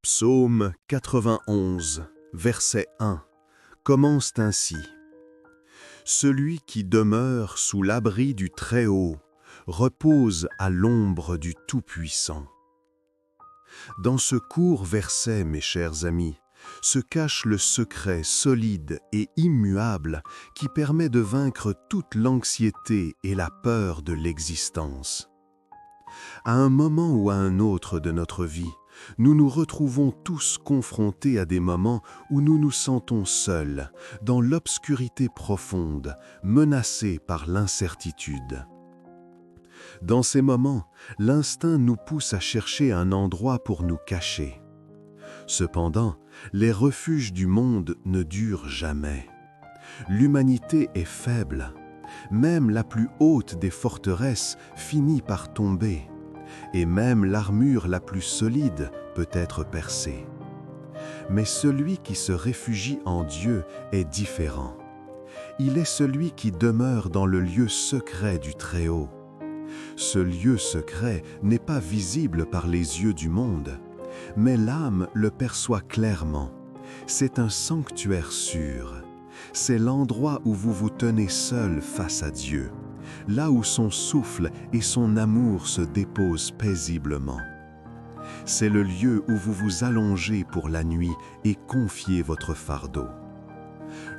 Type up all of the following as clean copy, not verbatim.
Psaume 91, verset 1, commence ainsi. Celui qui demeure sous l'abri du Très-Haut repose à l'ombre du Tout-Puissant. Dans ce court verset, mes chers amis, se cache le secret solide et immuable qui permet de vaincre toute l'anxiété et la peur de l'existence. À un moment ou à un autre de notre vie, nous nous retrouvons tous confrontés à des moments où nous nous sentons seuls, dans l'obscurité profonde, menacés par l'incertitude. Dans ces moments, l'instinct nous pousse à chercher un endroit pour nous cacher. Cependant, les refuges du monde ne durent jamais. L'humanité est faible. Même la plus haute des forteresses finit par tomber, et même l'armure la plus solide peut être percée. Mais celui qui se réfugie en Dieu est différent. Il est celui qui demeure dans le lieu secret du Très-Haut. Ce lieu secret n'est pas visible par les yeux du monde, mais l'âme le perçoit clairement. C'est un sanctuaire sûr. C'est l'endroit où vous vous tenez seul face à Dieu, là où son souffle et son amour se déposent paisiblement. C'est le lieu où vous vous allongez pour la nuit et confiez votre fardeau.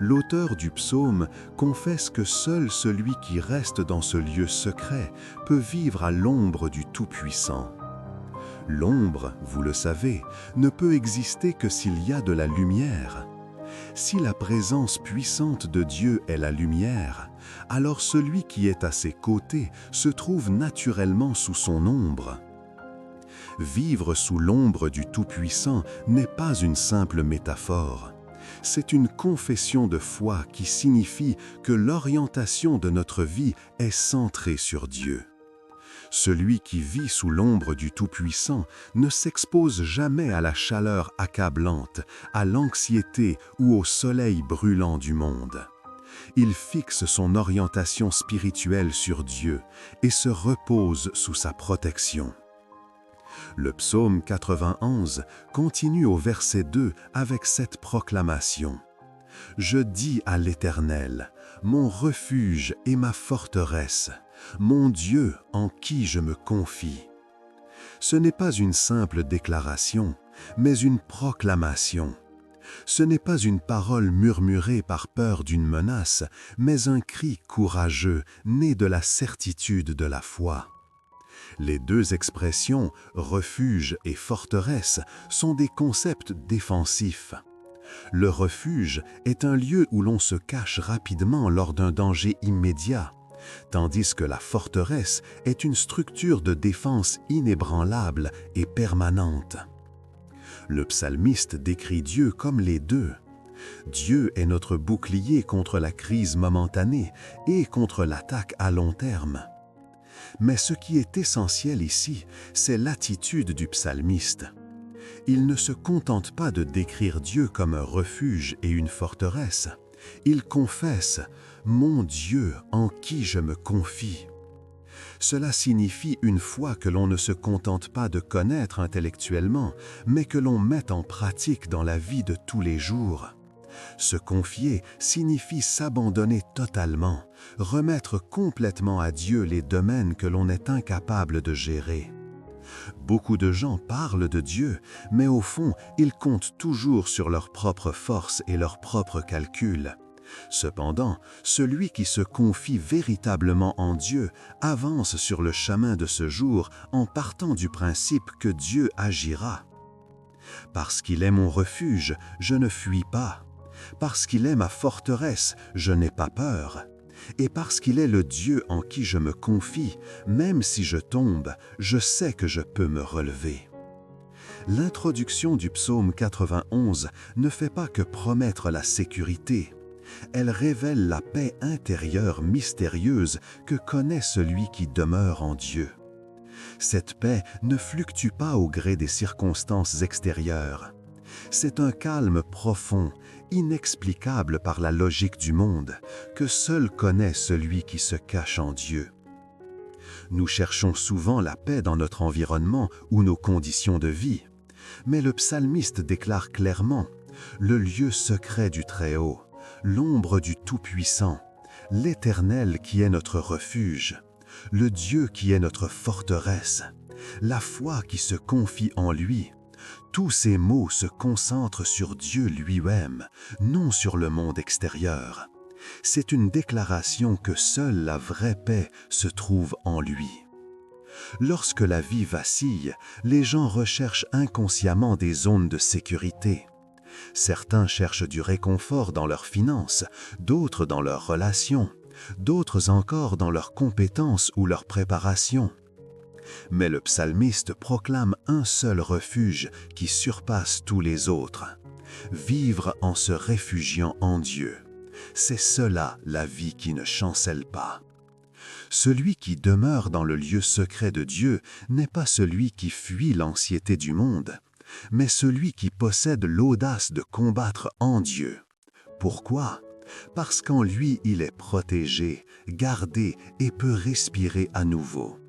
L'auteur du psaume confesse que seul celui qui reste dans ce lieu secret peut vivre à l'ombre du Tout-Puissant. L'ombre, vous le savez, ne peut exister que s'il y a de la lumière. Si la présence puissante de Dieu est la lumière, alors celui qui est à ses côtés se trouve naturellement sous son ombre. Vivre sous l'ombre du Tout-Puissant n'est pas une simple métaphore. C'est une confession de foi qui signifie que l'orientation de notre vie est centrée sur Dieu. Celui qui vit sous l'ombre du Tout-Puissant ne s'expose jamais à la chaleur accablante, à l'anxiété ou au soleil brûlant du monde. Il fixe son orientation spirituelle sur Dieu et se repose sous sa protection. Le psaume 91 continue au verset 2 avec cette proclamation. « Je dis à l'Éternel, mon refuge et ma forteresse, mon Dieu en qui je me confie. » Ce n'est pas une simple déclaration, mais une proclamation. Ce n'est pas une parole murmurée par peur d'une menace, mais un cri courageux né de la certitude de la foi. Les deux expressions, refuge et forteresse, sont des concepts défensifs. Le refuge est un lieu où l'on se cache rapidement lors d'un danger immédiat, tandis que la forteresse est une structure de défense inébranlable et permanente. Le psalmiste décrit Dieu comme les deux. Dieu est notre bouclier contre la crise momentanée et contre l'attaque à long terme. Mais ce qui est essentiel ici, c'est l'attitude du psalmiste. Il ne se contente pas de décrire Dieu comme un refuge et une forteresse. Il confesse « Mon Dieu en qui je me confie ». Cela signifie une foi que l'on ne se contente pas de connaître intellectuellement, mais que l'on met en pratique dans la vie de tous les jours. Se confier signifie s'abandonner totalement, remettre complètement à Dieu les domaines que l'on est incapable de gérer. Beaucoup de gens parlent de Dieu, mais au fond, ils comptent toujours sur leur propre force et leurs propres calculs. Cependant, celui qui se confie véritablement en Dieu avance sur le chemin de ce jour en partant du principe que Dieu agira. Parce qu'il est mon refuge, je ne fuis pas. Parce qu'il est ma forteresse, je n'ai pas peur. Et parce qu'il est le Dieu en qui je me confie, même si je tombe, je sais que je peux me relever. L'introduction du psaume 91 ne fait pas que promettre la sécurité. Elle révèle la paix intérieure mystérieuse que connaît celui qui demeure en Dieu. Cette paix ne fluctue pas au gré des circonstances extérieures. C'est un calme profond, inexplicable par la logique du monde, que seul connaît celui qui se cache en Dieu. Nous cherchons souvent la paix dans notre environnement ou nos conditions de vie. Mais le psalmiste déclare clairement « Le lieu secret du Très-Haut, l'ombre du Tout-Puissant, l'Éternel qui est notre refuge, le Dieu qui est notre forteresse, la foi qui se confie en lui. » Tous ces mots se concentrent sur Dieu lui-même, non sur le monde extérieur. C'est une déclaration que seule la vraie paix se trouve en lui. Lorsque la vie vacille, les gens recherchent inconsciemment des zones de sécurité. Certains cherchent du réconfort dans leurs finances, d'autres dans leurs relations, d'autres encore dans leurs compétences ou leur préparation. Mais le psalmiste proclame un seul refuge qui surpasse tous les autres. Vivre en se réfugiant en Dieu. C'est cela la vie qui ne chancelle pas. Celui qui demeure dans le lieu secret de Dieu n'est pas celui qui fuit l'anxiété du monde, mais celui qui possède l'audace de combattre en Dieu. Pourquoi? Parce qu'en lui il est protégé, gardé et peut respirer à nouveau.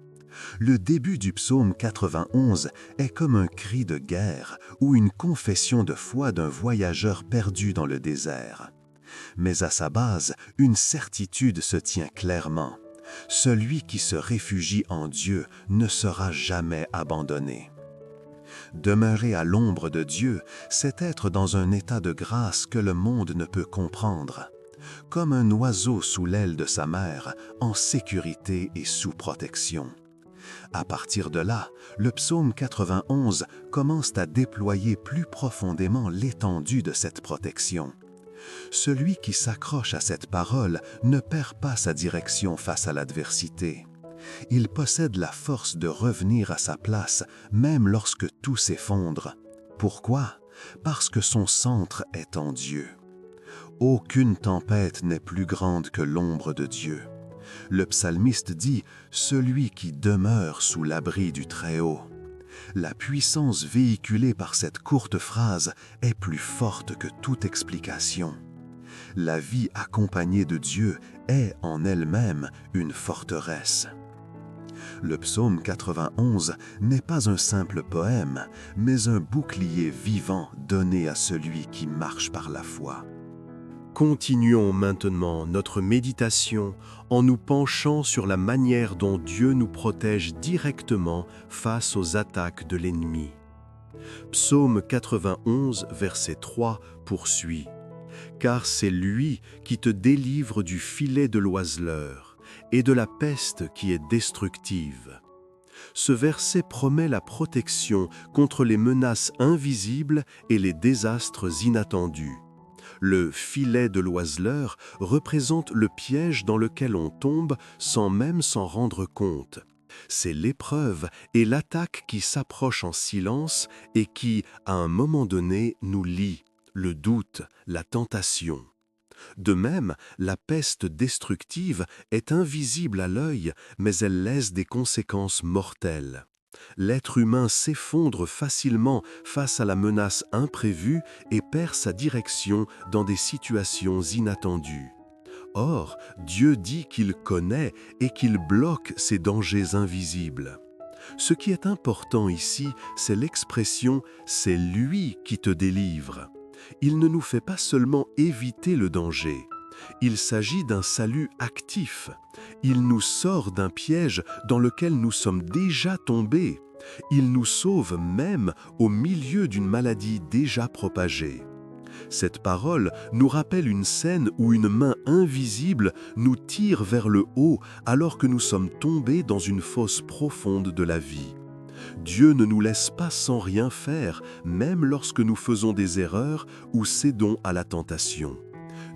Le début du psaume 91 est comme un cri de guerre ou une confession de foi d'un voyageur perdu dans le désert. Mais à sa base, une certitude se tient clairement. Celui qui se réfugie en Dieu ne sera jamais abandonné. Demeurer à l'ombre de Dieu, c'est être dans un état de grâce que le monde ne peut comprendre. Comme un oiseau sous l'aile de sa mère, en sécurité et sous protection. À partir de là, le psaume 91 commence à déployer plus profondément l'étendue de cette protection. Celui qui s'accroche à cette parole ne perd pas sa direction face à l'adversité. Il possède la force de revenir à sa place, même lorsque tout s'effondre. Pourquoi? Parce que son centre est en Dieu. Aucune tempête n'est plus grande que l'ombre de Dieu. Le psalmiste dit « Celui qui demeure sous l'abri du Très-Haut ». La puissance véhiculée par cette courte phrase est plus forte que toute explication. La vie accompagnée de Dieu est en elle-même une forteresse. Le psaume 91 n'est pas un simple poème, mais un bouclier vivant donné à celui qui marche par la foi. Continuons maintenant notre méditation en nous penchant sur la manière dont Dieu nous protège directement face aux attaques de l'ennemi. Psaume 91, verset 3 poursuit « Car c'est lui qui te délivre du filet de l'oiseleur et de la peste qui est destructive. » Ce verset promet la protection contre les menaces invisibles et les désastres inattendus. Le filet de l'oiseleur représente le piège dans lequel on tombe sans même s'en rendre compte. C'est l'épreuve et l'attaque qui s'approchent en silence et qui, à un moment donné, nous lient, le doute, la tentation. De même, la peste destructive est invisible à l'œil, mais elle laisse des conséquences mortelles. L'être humain s'effondre facilement face à la menace imprévue et perd sa direction dans des situations inattendues. Or, Dieu dit qu'il connaît et qu'il bloque ces dangers invisibles. Ce qui est important ici, c'est l'expression « c'est lui qui te délivre ». Il ne nous fait pas seulement éviter le danger. Il s'agit d'un salut actif. Il nous sort d'un piège dans lequel nous sommes déjà tombés. Il nous sauve même au milieu d'une maladie déjà propagée. Cette parole nous rappelle une scène où une main invisible nous tire vers le haut alors que nous sommes tombés dans une fosse profonde de la vie. Dieu ne nous laisse pas sans rien faire, même lorsque nous faisons des erreurs ou cédons à la tentation.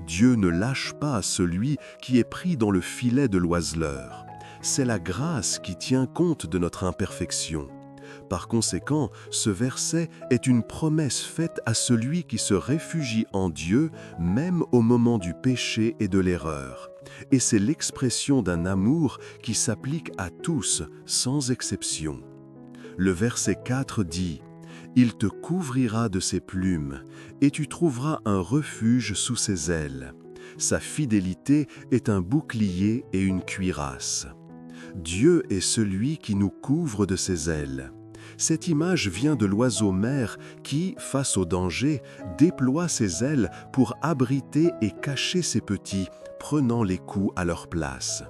Dieu ne lâche pas celui qui est pris dans le filet de l'oiseleur. C'est la grâce qui tient compte de notre imperfection. Par conséquent, ce verset est une promesse faite à celui qui se réfugie en Dieu, même au moment du péché et de l'erreur. Et c'est l'expression d'un amour qui s'applique à tous, sans exception. Le verset 4 dit « Il te couvrira de ses plumes, et tu trouveras un refuge sous ses ailes. Sa fidélité est un bouclier et une cuirasse. » Dieu est celui qui nous couvre de ses ailes. Cette image vient de l'oiseau mère qui, face au danger, déploie ses ailes pour abriter et cacher ses petits, prenant les coups à leur place.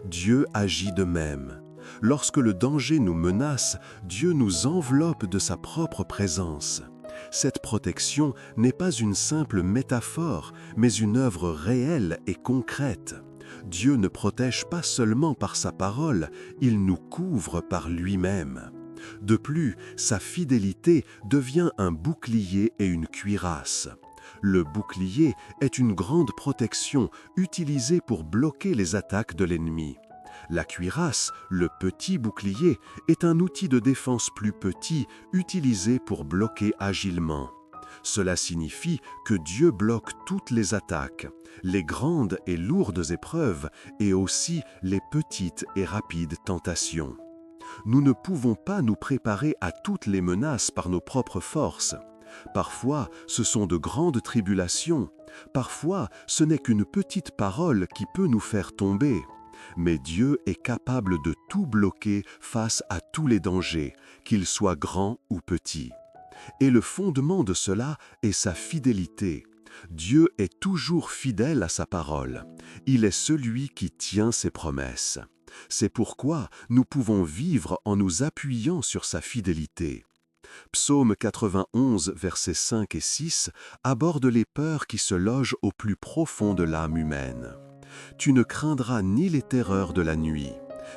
Dieu agit de même. Lorsque le danger nous menace, Dieu nous enveloppe de sa propre présence. Cette protection n'est pas une simple métaphore, mais une œuvre réelle et concrète. Dieu ne protège pas seulement par sa parole, il nous couvre par lui-même. De plus, sa fidélité devient un bouclier et une cuirasse. Le bouclier est une grande protection utilisée pour bloquer les attaques de l'ennemi. La cuirasse, le petit bouclier, est un outil de défense plus petit utilisé pour bloquer agilement. Cela signifie que Dieu bloque toutes les attaques, les grandes et lourdes épreuves et aussi les petites et rapides tentations. Nous ne pouvons pas nous préparer à toutes les menaces par nos propres forces. Parfois, ce sont de grandes tribulations. Parfois, ce n'est qu'une petite parole qui peut nous faire tomber. Mais Dieu est capable de tout bloquer face à tous les dangers, qu'ils soient grands ou petits. Et le fondement de cela est sa fidélité. Dieu est toujours fidèle à sa parole. Il est celui qui tient ses promesses. C'est pourquoi nous pouvons vivre en nous appuyant sur sa fidélité. Psaume 91, versets 5 et 6 aborde les peurs qui se logent au plus profond de l'âme humaine. Tu ne craindras ni les terreurs de la nuit,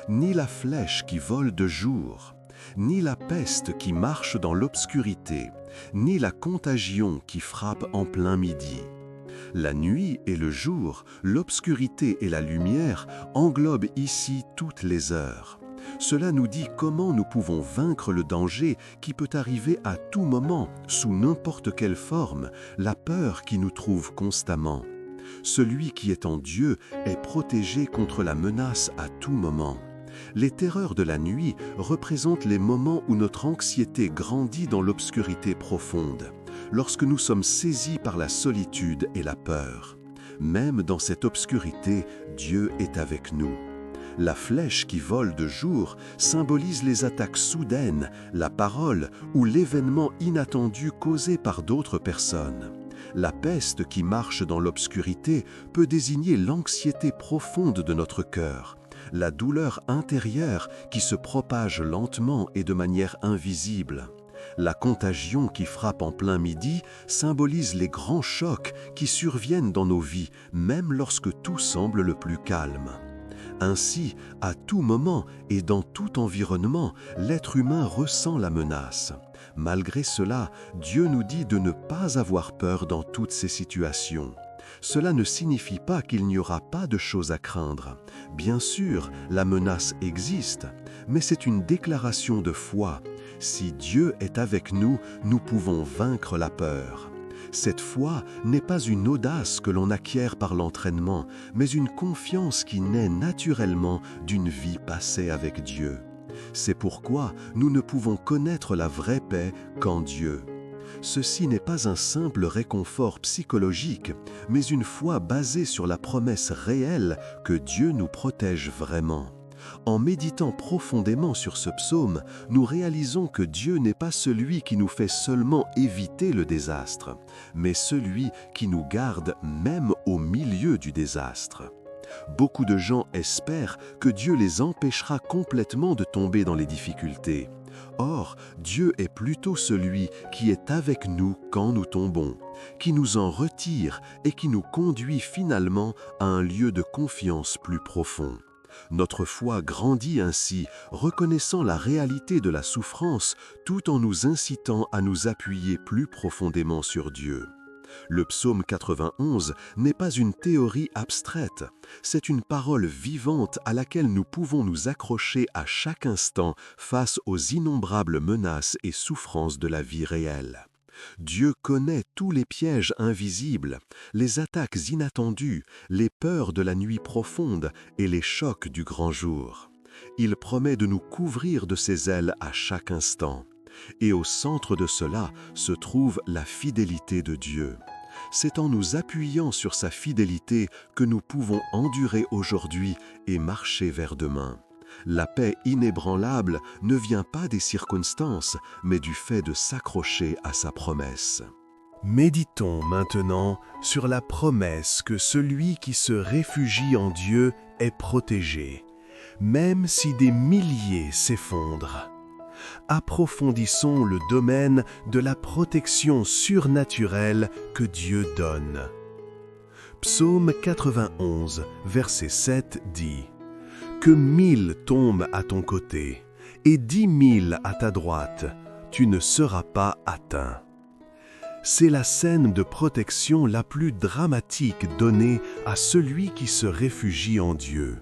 ni la flèche qui vole de jour, ni la peste qui marche dans l'obscurité, ni la contagion qui frappe en plein midi. La nuit et le jour, l'obscurité et la lumière englobent ici toutes les heures. Cela nous dit comment nous pouvons vaincre le danger qui peut arriver à tout moment, sous n'importe quelle forme, la peur qui nous trouve constamment. Celui qui est en Dieu est protégé contre la menace à tout moment. Les terreurs de la nuit représentent les moments où notre anxiété grandit dans l'obscurité profonde, lorsque nous sommes saisis par la solitude et la peur. Même dans cette obscurité, Dieu est avec nous. La flèche qui vole de jour symbolise les attaques soudaines, la parole ou l'événement inattendu causé par d'autres personnes. La peste qui marche dans l'obscurité peut désigner l'anxiété profonde de notre cœur, la douleur intérieure qui se propage lentement et de manière invisible. La contagion qui frappe en plein midi symbolise les grands chocs qui surviennent dans nos vies, même lorsque tout semble le plus calme. Ainsi, à tout moment et dans tout environnement, l'être humain ressent la menace. Malgré cela, Dieu nous dit de ne pas avoir peur dans toutes ces situations. Cela ne signifie pas qu'il n'y aura pas de choses à craindre. Bien sûr, la menace existe, mais c'est une déclaration de foi. Si Dieu est avec nous, nous pouvons vaincre la peur. Cette foi n'est pas une audace que l'on acquiert par l'entraînement, mais une confiance qui naît naturellement d'une vie passée avec Dieu. C'est pourquoi nous ne pouvons connaître la vraie paix qu'en Dieu. Ceci n'est pas un simple réconfort psychologique, mais une foi basée sur la promesse réelle que Dieu nous protège vraiment. En méditant profondément sur ce psaume, nous réalisons que Dieu n'est pas celui qui nous fait seulement éviter le désastre, mais celui qui nous garde même au milieu du désastre. Beaucoup de gens espèrent que Dieu les empêchera complètement de tomber dans les difficultés. Or, Dieu est plutôt celui qui est avec nous quand nous tombons, qui nous en retire et qui nous conduit finalement à un lieu de confiance plus profond. Notre foi grandit ainsi, reconnaissant la réalité de la souffrance tout en nous incitant à nous appuyer plus profondément sur Dieu. Le psaume 91 n'est pas une théorie abstraite, c'est une parole vivante à laquelle nous pouvons nous accrocher à chaque instant face aux innombrables menaces et souffrances de la vie réelle. Dieu connaît tous les pièges invisibles, les attaques inattendues, les peurs de la nuit profonde et les chocs du grand jour. Il promet de nous couvrir de ses ailes à chaque instant. Et au centre de cela se trouve la fidélité de Dieu. C'est en nous appuyant sur sa fidélité que nous pouvons endurer aujourd'hui et marcher vers demain. La paix inébranlable ne vient pas des circonstances, mais du fait de s'accrocher à sa promesse. Méditons maintenant sur la promesse que celui qui se réfugie en Dieu est protégé, même si des milliers s'effondrent. Approfondissons le domaine de la protection surnaturelle que Dieu donne. Psaume 91, verset 7 dit « Que 1000 tombent à ton côté et 10 000 à ta droite, tu ne seras pas atteint. » C'est la scène de protection la plus dramatique donnée à celui qui se réfugie en Dieu.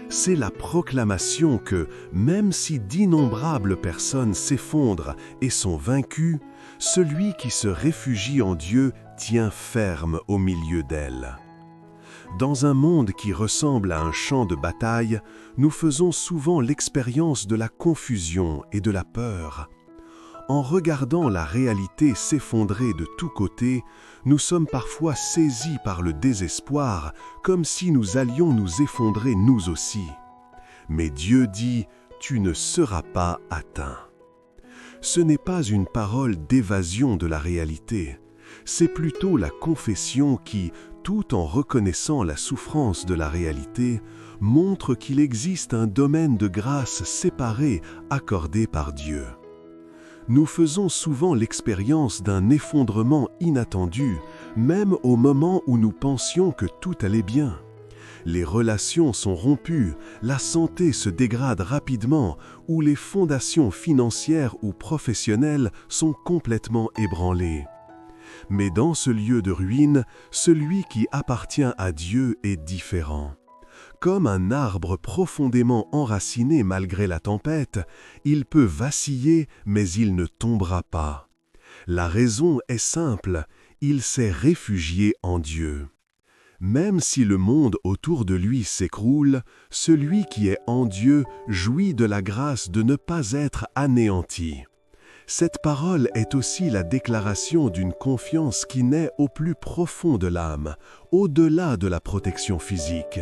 C'est la proclamation que, même si d'innombrables personnes s'effondrent et sont vaincues, celui qui se réfugie en Dieu tient ferme au milieu d'elles. Dans un monde qui ressemble à un champ de bataille, nous faisons souvent l'expérience de la confusion et de la peur. En regardant la réalité s'effondrer de tous côtés, nous sommes parfois saisis par le désespoir, comme si nous allions nous effondrer nous aussi. Mais Dieu dit « Tu ne seras pas atteint ». Ce n'est pas une parole d'évasion de la réalité, c'est plutôt la confession qui, tout en reconnaissant la souffrance de la réalité, montre qu'il existe un domaine de grâce séparé accordé par Dieu. Nous faisons souvent l'expérience d'un effondrement inattendu, même au moment où nous pensions que tout allait bien. Les relations sont rompues, la santé se dégrade rapidement, ou les fondations financières ou professionnelles sont complètement ébranlées. Mais dans ce lieu de ruine, celui qui appartient à Dieu est différent. Comme un arbre profondément enraciné malgré la tempête, il peut vaciller, mais il ne tombera pas. La raison est simple, il s'est réfugié en Dieu. Même si le monde autour de lui s'écroule, celui qui est en Dieu jouit de la grâce de ne pas être anéanti. Cette parole est aussi la déclaration d'une confiance qui naît au plus profond de l'âme, au-delà de la protection physique.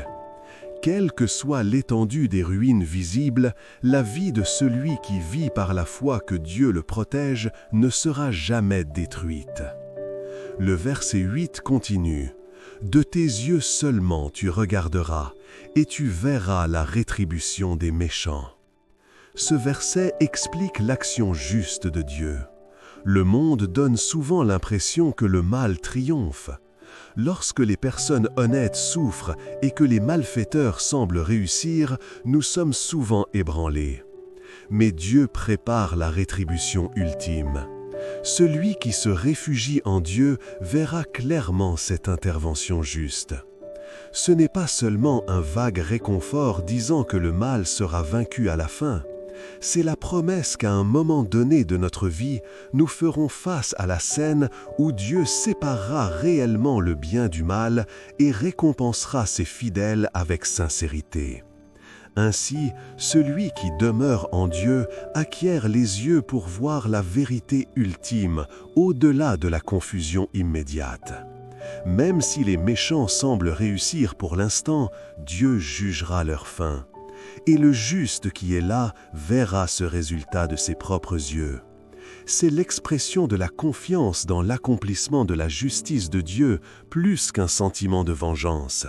Quelle que soit l'étendue des ruines visibles, la vie de celui qui vit par la foi que Dieu le protège ne sera jamais détruite. Le verset 8 continue « De tes yeux seulement tu regarderas, et tu verras la rétribution des méchants. » Ce verset explique l'action juste de Dieu. Le monde donne souvent l'impression que le mal triomphe. Lorsque les personnes honnêtes souffrent et que les malfaiteurs semblent réussir, nous sommes souvent ébranlés. Mais Dieu prépare la rétribution ultime. Celui qui se réfugie en Dieu verra clairement cette intervention juste. Ce n'est pas seulement un vague réconfort disant que le mal sera vaincu à la fin. C'est la promesse qu'à un moment donné de notre vie, nous ferons face à la scène où Dieu séparera réellement le bien du mal et récompensera ses fidèles avec sincérité. Ainsi, celui qui demeure en Dieu acquiert les yeux pour voir la vérité ultime, au-delà de la confusion immédiate. Même si les méchants semblent réussir pour l'instant, Dieu jugera leur fin. Et le juste qui est là verra ce résultat de ses propres yeux. C'est l'expression de la confiance dans l'accomplissement de la justice de Dieu plus qu'un sentiment de vengeance.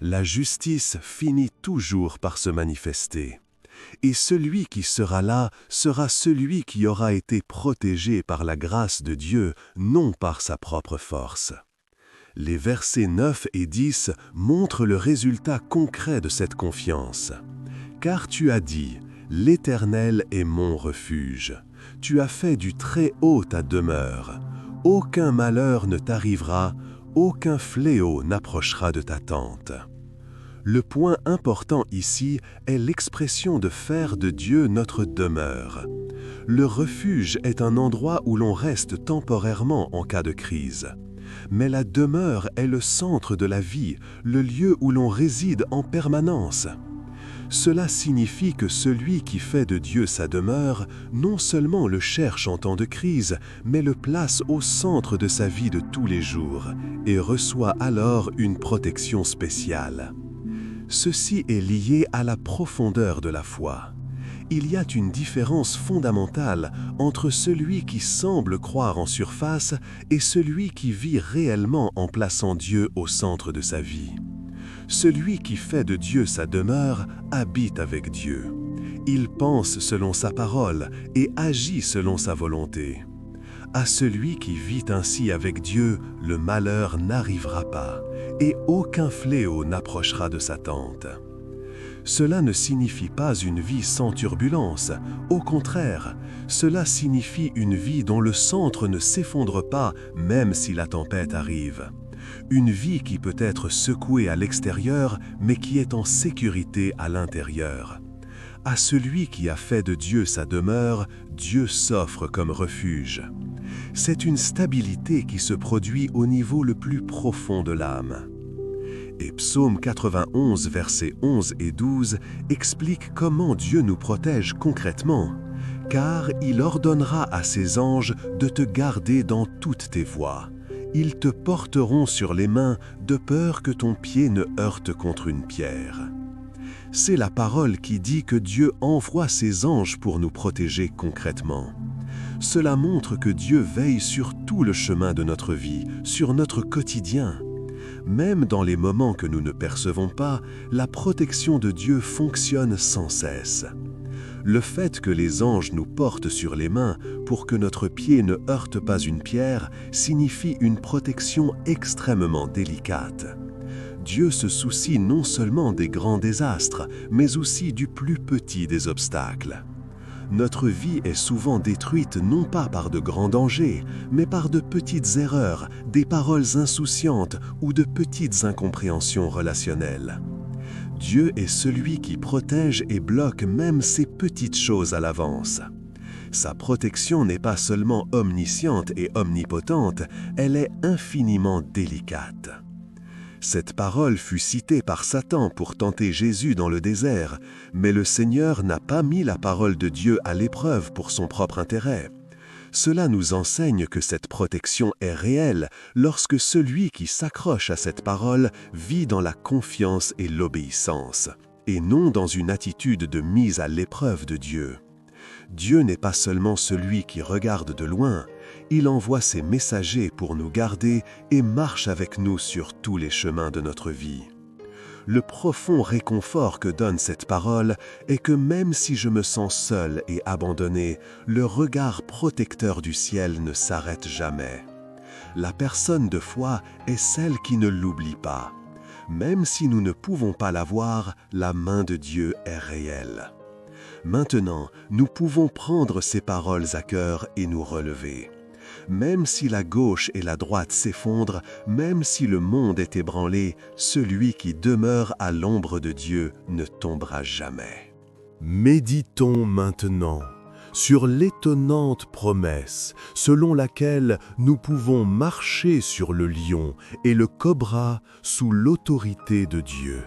La justice finit toujours par se manifester. Et celui qui sera là sera celui qui aura été protégé par la grâce de Dieu, non par sa propre force. Les versets 9 et 10 montrent le résultat concret de cette confiance. Car tu as dit, « L'Éternel est mon refuge. Tu as fait du Très-Haut ta demeure. Aucun malheur ne t'arrivera, aucun fléau n'approchera de ta tente. » Le point important ici est l'expression de faire de Dieu notre demeure. Le refuge est un endroit où l'on reste temporairement en cas de crise. Mais la demeure est le centre de la vie, le lieu où l'on réside en permanence. Cela signifie que celui qui fait de Dieu sa demeure, non seulement le cherche en temps de crise, mais le place au centre de sa vie de tous les jours, et reçoit alors une protection spéciale. Ceci est lié à la profondeur de la foi. Il y a une différence fondamentale entre celui qui semble croire en surface et celui qui vit réellement en plaçant Dieu au centre de sa vie. Celui qui fait de Dieu sa demeure habite avec Dieu. Il pense selon sa parole et agit selon sa volonté. À celui qui vit ainsi avec Dieu, le malheur n'arrivera pas, et aucun fléau n'approchera de sa tente. Cela ne signifie pas une vie sans turbulence. Au contraire, cela signifie une vie dont le centre ne s'effondre pas même si la tempête arrive. Une vie qui peut être secouée à l'extérieur, mais qui est en sécurité à l'intérieur. À celui qui a fait de Dieu sa demeure, Dieu s'offre comme refuge. C'est une stabilité qui se produit au niveau le plus profond de l'âme. Et Psaume 91, versets 11 et 12 explique comment Dieu nous protège concrètement, car il ordonnera à ses anges de te garder dans toutes tes voies. Ils te porteront sur les mains de peur que ton pied ne heurte contre une pierre. C'est la parole qui dit que Dieu envoie ses anges pour nous protéger concrètement. Cela montre que Dieu veille sur tout le chemin de notre vie, sur notre quotidien. Même dans les moments que nous ne percevons pas, la protection de Dieu fonctionne sans cesse. Le fait que les anges nous portent sur les mains pour que notre pied ne heurte pas une pierre signifie une protection extrêmement délicate. Dieu se soucie non seulement des grands désastres, mais aussi du plus petit des obstacles. Notre vie est souvent détruite non pas par de grands dangers, mais par de petites erreurs, des paroles insouciantes ou de petites incompréhensions relationnelles. Dieu est celui qui protège et bloque même ces petites choses à l'avance. Sa protection n'est pas seulement omnisciente et omnipotente, elle est infiniment délicate. Cette parole fut citée par Satan pour tenter Jésus dans le désert, mais le Seigneur n'a pas mis la parole de Dieu à l'épreuve pour son propre intérêt. Cela nous enseigne que cette protection est réelle lorsque celui qui s'accroche à cette parole vit dans la confiance et l'obéissance, et non dans une attitude de mise à l'épreuve de Dieu. Dieu n'est pas seulement celui qui regarde de loin, il envoie ses messagers pour nous garder et marche avec nous sur tous les chemins de notre vie. Le profond réconfort que donne cette parole est que même si je me sens seul et abandonné, le regard protecteur du ciel ne s'arrête jamais. La personne de foi est celle qui ne l'oublie pas. Même si nous ne pouvons pas la voir, la main de Dieu est réelle. Maintenant, nous pouvons prendre ces paroles à cœur et nous relever. Même si la gauche et la droite s'effondrent, même si le monde est ébranlé, celui qui demeure à l'ombre de Dieu ne tombera jamais. Méditons maintenant sur l'étonnante promesse selon laquelle nous pouvons marcher sur le lion et le cobra sous l'autorité de Dieu.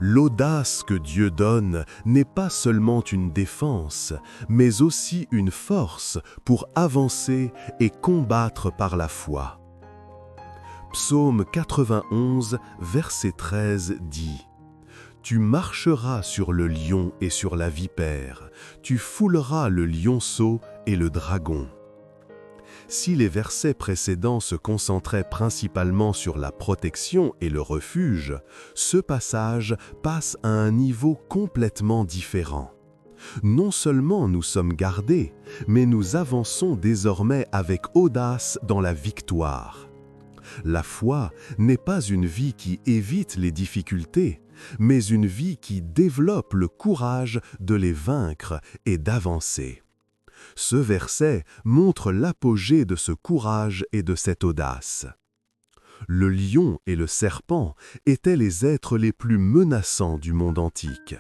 L'audace que Dieu donne n'est pas seulement une défense, mais aussi une force pour avancer et combattre par la foi. Psaume 91, verset 13 dit « Tu marcheras sur le lion et sur la vipère, tu fouleras le lionceau et le dragon. » Si les versets précédents se concentraient principalement sur la protection et le refuge, ce passage passe à un niveau complètement différent. Non seulement nous sommes gardés, mais nous avançons désormais avec audace dans la victoire. La foi n'est pas une vie qui évite les difficultés, mais une vie qui développe le courage de les vaincre et d'avancer. Ce verset montre l'apogée de ce courage et de cette audace. Le lion et le serpent étaient les êtres les plus menaçants du monde antique.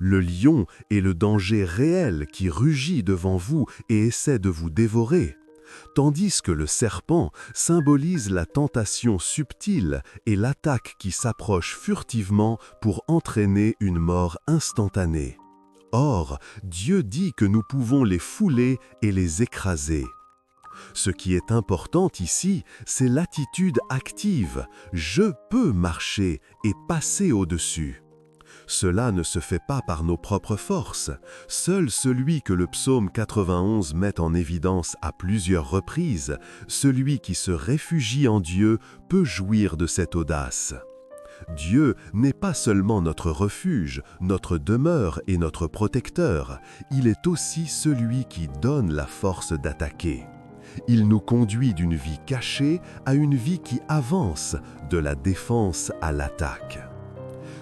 Le lion est le danger réel qui rugit devant vous et essaie de vous dévorer, tandis que le serpent symbolise la tentation subtile et l'attaque qui s'approche furtivement pour entraîner une mort instantanée. Or, Dieu dit que nous pouvons les fouler et les écraser. Ce qui est important ici, c'est l'attitude active. Je peux marcher et passer au-dessus. Cela ne se fait pas par nos propres forces. Seul celui que le psaume 91 met en évidence à plusieurs reprises, celui qui se réfugie en Dieu, peut jouir de cette audace. Dieu n'est pas seulement notre refuge, notre demeure et notre protecteur, il est aussi celui qui donne la force d'attaquer. Il nous conduit d'une vie cachée à une vie qui avance, de la défense à l'attaque.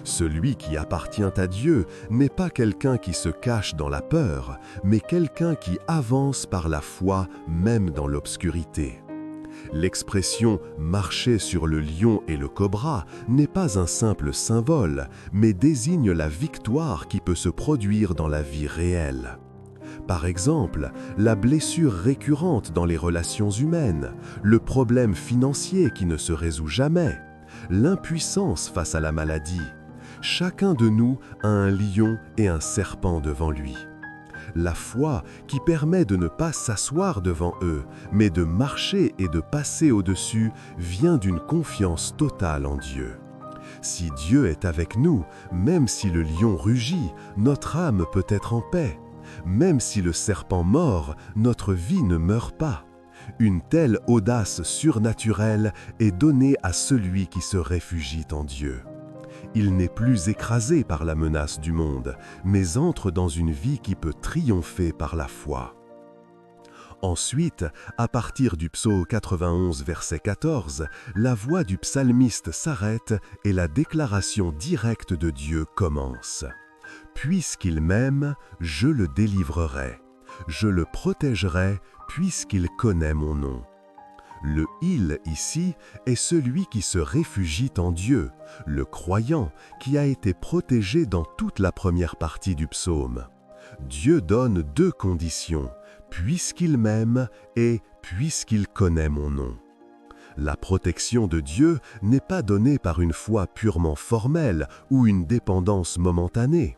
Celui qui appartient à Dieu n'est pas quelqu'un qui se cache dans la peur, mais quelqu'un qui avance par la foi même dans l'obscurité. L'expression « marcher sur le lion et le cobra » n'est pas un simple symbole, mais désigne la victoire qui peut se produire dans la vie réelle. Par exemple, la blessure récurrente dans les relations humaines, le problème financier qui ne se résout jamais, l'impuissance face à la maladie. Chacun de nous a un lion et un serpent devant lui. La foi qui permet de ne pas s'asseoir devant eux, mais de marcher et de passer au-dessus, vient d'une confiance totale en Dieu. Si Dieu est avec nous, même si le lion rugit, notre âme peut être en paix. Même si le serpent mord, notre vie ne meurt pas. Une telle audace surnaturelle est donnée à celui qui se réfugie en Dieu. Il n'est plus écrasé par la menace du monde, mais entre dans une vie qui peut triompher par la foi. Ensuite, à partir du psaume 91, verset 14, la voix du psalmiste s'arrête et la déclaration directe de Dieu commence. « Puisqu'il m'aime, je le délivrerai. Je le protégerai, puisqu'il connaît mon nom. » Le « il » ici est celui qui se réfugie en Dieu, le croyant qui a été protégé dans toute la première partie du psaume. Dieu donne deux conditions, « puisqu'il m'aime » et « puisqu'il connaît mon nom ». La protection de Dieu n'est pas donnée par une foi purement formelle ou une dépendance momentanée.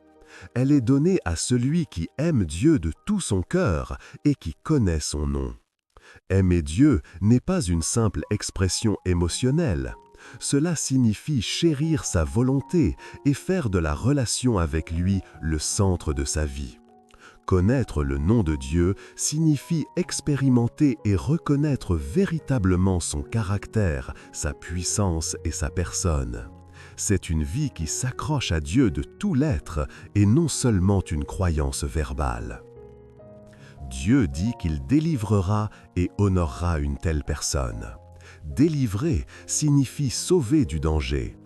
Elle est donnée à celui qui aime Dieu de tout son cœur et qui connaît son nom. Aimer Dieu n'est pas une simple expression émotionnelle. Cela signifie chérir sa volonté et faire de la relation avec lui le centre de sa vie. Connaître le nom de Dieu signifie expérimenter et reconnaître véritablement son caractère, sa puissance et sa personne. C'est une vie qui s'accroche à Dieu de tout l'être et non seulement une croyance verbale. Dieu dit qu'il délivrera et honorera une telle personne. Délivrer signifie sauver du danger.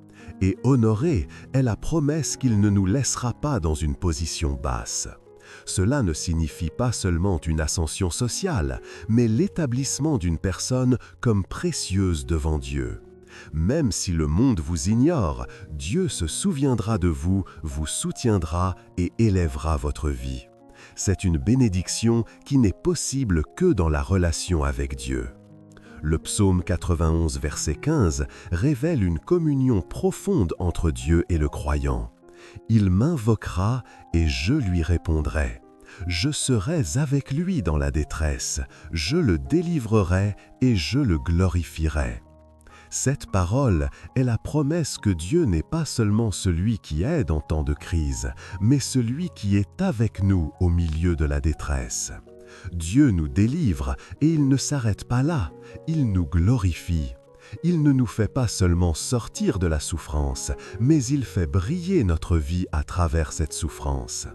Et honorer est la promesse qu'il ne nous laissera pas dans une position basse. Cela ne signifie pas seulement une ascension sociale, mais l'établissement d'une personne comme précieuse devant Dieu. Même si le monde vous ignore, Dieu se souviendra de vous, vous soutiendra et élèvera votre vie. C'est une bénédiction qui n'est possible que dans la relation avec Dieu. Le psaume 91, verset 15, révèle une communion profonde entre Dieu et le croyant. « Il m'invoquera et je lui répondrai. Je serai avec lui dans la détresse. Je le délivrerai et je le glorifierai. » Cette parole est la promesse que Dieu n'est pas seulement celui qui aide en temps de crise, mais celui qui est avec nous au milieu de la détresse. Dieu nous délivre et il ne s'arrête pas là, il nous glorifie. Il ne nous fait pas seulement sortir de la souffrance, mais il fait briller notre vie à travers cette souffrance.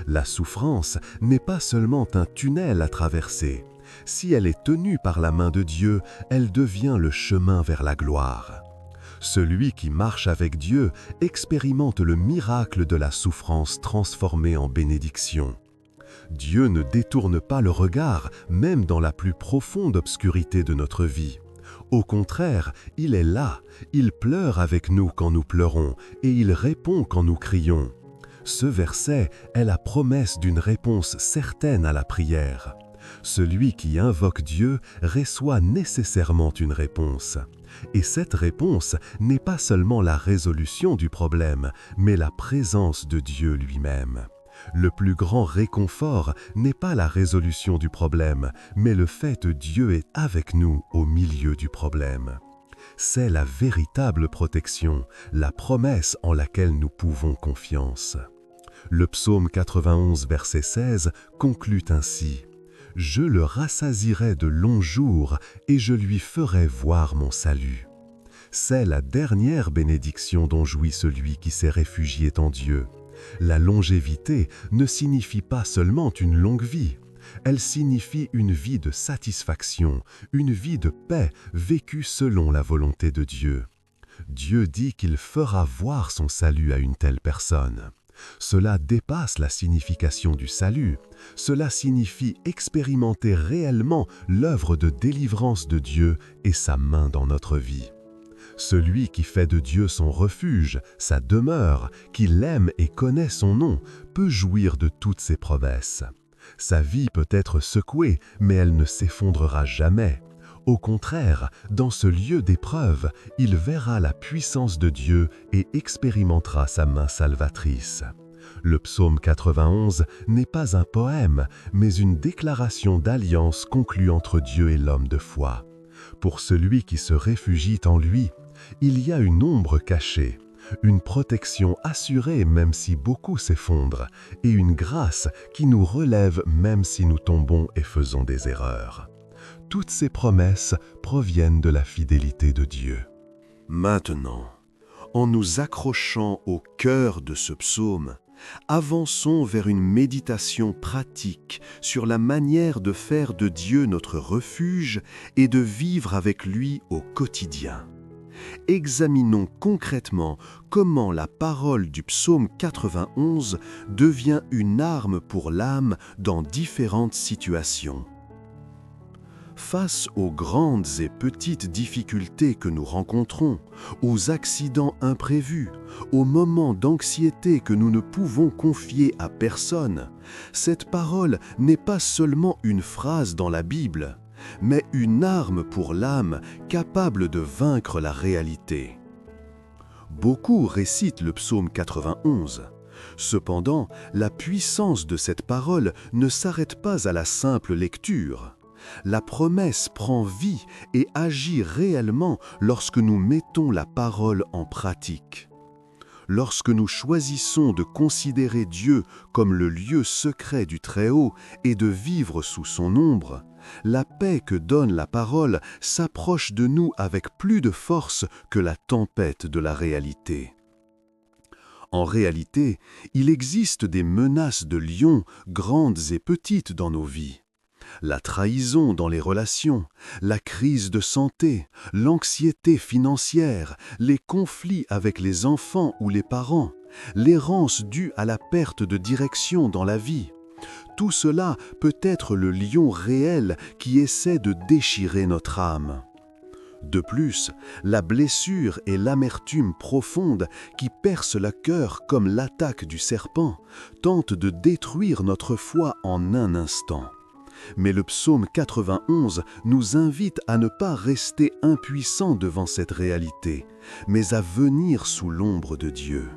La souffrance n'est pas seulement un tunnel à traverser. Si elle est tenue par la main de Dieu, elle devient le chemin vers la gloire. Celui qui marche avec Dieu expérimente le miracle de la souffrance transformée en bénédiction. Dieu ne détourne pas le regard, même dans la plus profonde obscurité de notre vie. Au contraire, il est là, il pleure avec nous quand nous pleurons, et il répond quand nous crions. Ce verset est la promesse d'une réponse certaine à la prière. Celui qui invoque Dieu reçoit nécessairement une réponse. Et cette réponse n'est pas seulement la résolution du problème, mais la présence de Dieu lui-même. Le plus grand réconfort n'est pas la résolution du problème, mais le fait que Dieu est avec nous au milieu du problème. C'est la véritable protection, la promesse en laquelle nous pouvons confiance. Le psaume 91, verset 16, conclut ainsi: « Je le rassasierai de longs jours et je lui ferai voir mon salut. » C'est la dernière bénédiction dont jouit celui qui s'est réfugié en Dieu. La longévité ne signifie pas seulement une longue vie. Elle signifie une vie de satisfaction, une vie de paix vécue selon la volonté de Dieu. Dieu dit qu'il fera voir son salut à une telle personne. Cela dépasse la signification du salut. Cela signifie expérimenter réellement l'œuvre de délivrance de Dieu et sa main dans notre vie. Celui qui fait de Dieu son refuge, sa demeure, qui l'aime et connaît son nom, peut jouir de toutes ses promesses. Sa vie peut être secouée, mais elle ne s'effondrera jamais. Au contraire, dans ce lieu d'épreuve, il verra la puissance de Dieu et expérimentera sa main salvatrice. Le psaume 91 n'est pas un poème, mais une déclaration d'alliance conclue entre Dieu et l'homme de foi. Pour celui qui se réfugie en lui, il y a une ombre cachée, une protection assurée même si beaucoup s'effondrent, et une grâce qui nous relève même si nous tombons et faisons des erreurs. Toutes ces promesses proviennent de la fidélité de Dieu. Maintenant, en nous accrochant au cœur de ce psaume, avançons vers une méditation pratique sur la manière de faire de Dieu notre refuge et de vivre avec lui au quotidien. Examinons concrètement comment la parole du psaume 91 devient une arme pour l'âme dans différentes situations. Face aux grandes et petites difficultés que nous rencontrons, aux accidents imprévus, aux moments d'anxiété que nous ne pouvons confier à personne, cette parole n'est pas seulement une phrase dans la Bible, mais une arme pour l'âme capable de vaincre la réalité. Beaucoup récitent le psaume 91. Cependant, la puissance de cette parole ne s'arrête pas à la simple lecture. La promesse prend vie et agit réellement lorsque nous mettons la parole en pratique. Lorsque nous choisissons de considérer Dieu comme le lieu secret du Très-Haut et de vivre sous son ombre, la paix que donne la parole s'approche de nous avec plus de force que la tempête de la réalité. En réalité, il existe des menaces de lions, grandes et petites dans nos vies. La trahison dans les relations, la crise de santé, l'anxiété financière, les conflits avec les enfants ou les parents, l'errance due à la perte de direction dans la vie. Tout cela peut être le lion réel qui essaie de déchirer notre âme. De plus, la blessure et l'amertume profonde qui percent le cœur comme l'attaque du serpent tentent de détruire notre foi en un instant. Mais le psaume 91 nous invite à ne pas rester impuissants devant cette réalité, mais à venir sous l'ombre de Dieu.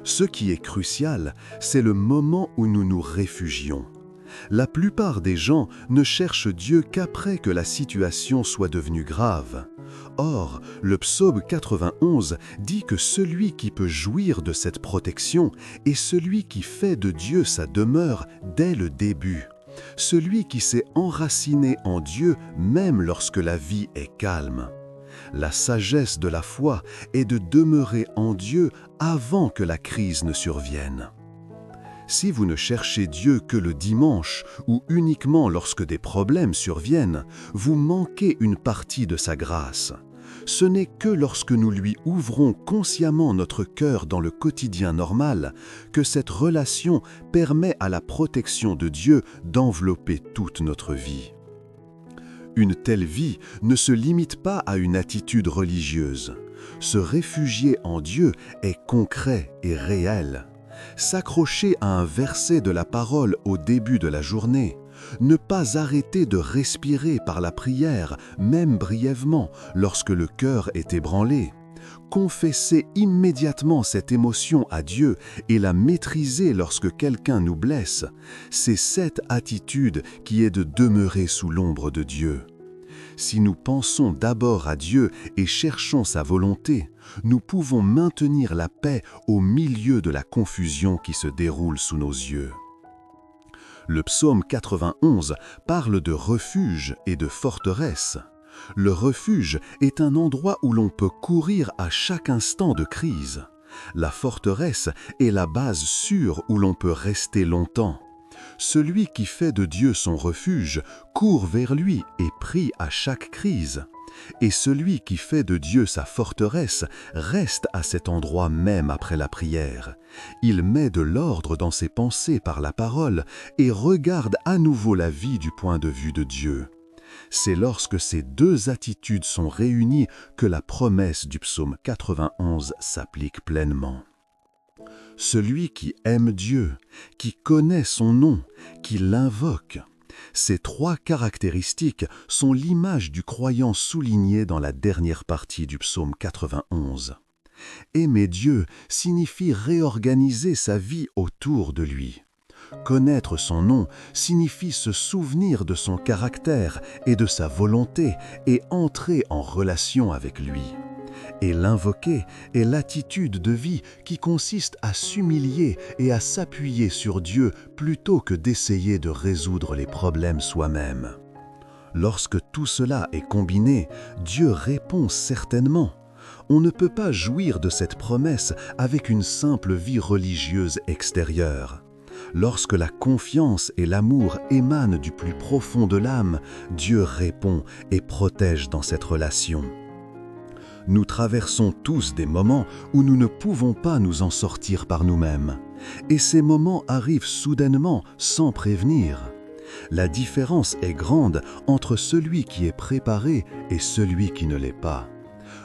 Ce qui est crucial, c'est le moment où nous nous réfugions. La plupart des gens ne cherchent Dieu qu'après que la situation soit devenue grave. Or, le psaume 91 dit que celui qui peut jouir de cette protection est celui qui fait de Dieu sa demeure dès le début. Celui qui s'est enraciné en Dieu même lorsque la vie est calme. La sagesse de la foi est de demeurer en Dieu avant que la crise ne survienne. Si vous ne cherchez Dieu que le dimanche ou uniquement lorsque des problèmes surviennent, vous manquez une partie de sa grâce. Ce n'est que lorsque nous lui ouvrons consciemment notre cœur dans le quotidien normal que cette relation permet à la protection de Dieu d'envelopper toute notre vie. Une telle vie ne se limite pas à une attitude religieuse. Se réfugier en Dieu est concret et réel. S'accrocher à un verset de la parole au début de la journée, ne pas arrêter de respirer par la prière, même brièvement, lorsque le cœur est ébranlé, Confesser immédiatement cette émotion à Dieu et la maîtriser lorsque quelqu'un nous blesse, c'est cette attitude qui est de demeurer sous l'ombre de Dieu. Si nous pensons d'abord à Dieu et cherchons sa volonté, nous pouvons maintenir la paix au milieu de la confusion qui se déroule sous nos yeux. Le psaume 91 parle de refuge et de forteresse. Le refuge est un endroit où l'on peut courir à chaque instant de crise. La forteresse est la base sûre où l'on peut rester longtemps. Celui qui fait de Dieu son refuge court vers lui et prie à chaque crise. Et celui qui fait de Dieu sa forteresse reste à cet endroit même après la prière. Il met de l'ordre dans ses pensées par la parole et regarde à nouveau la vie du point de vue de Dieu. C'est lorsque ces deux attitudes sont réunies que la promesse du psaume 91 s'applique pleinement. Celui qui aime Dieu, qui connaît son nom, qui l'invoque. Ces trois caractéristiques sont l'image du croyant soulignée dans la dernière partie du psaume 91. Aimer Dieu signifie réorganiser sa vie autour de lui. Connaître son nom signifie se souvenir de son caractère et de sa volonté et entrer en relation avec lui. Et l'invoquer est l'attitude de vie qui consiste à s'humilier et à s'appuyer sur Dieu plutôt que d'essayer de résoudre les problèmes soi-même. Lorsque tout cela est combiné, Dieu répond certainement. On ne peut pas jouir de cette promesse avec une simple vie religieuse extérieure. Lorsque la confiance et l'amour émanent du plus profond de l'âme, Dieu répond et protège dans cette relation. Nous traversons tous des moments où nous ne pouvons pas nous en sortir par nous-mêmes. Et ces moments arrivent soudainement, sans prévenir. La différence est grande entre celui qui est préparé et celui qui ne l'est pas.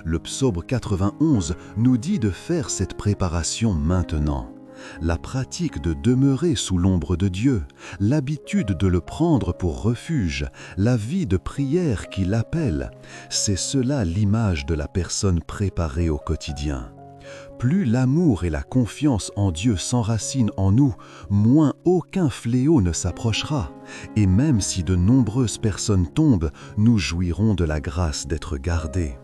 Le psaume 91 nous dit de faire cette préparation maintenant. La pratique de demeurer sous l'ombre de Dieu, l'habitude de le prendre pour refuge, la vie de prière qui l'appelle, c'est cela l'image de la personne préparée au quotidien. Plus l'amour et la confiance en Dieu s'enracinent en nous, moins aucun fléau ne s'approchera. Et même si de nombreuses personnes tombent, nous jouirons de la grâce d'être gardés.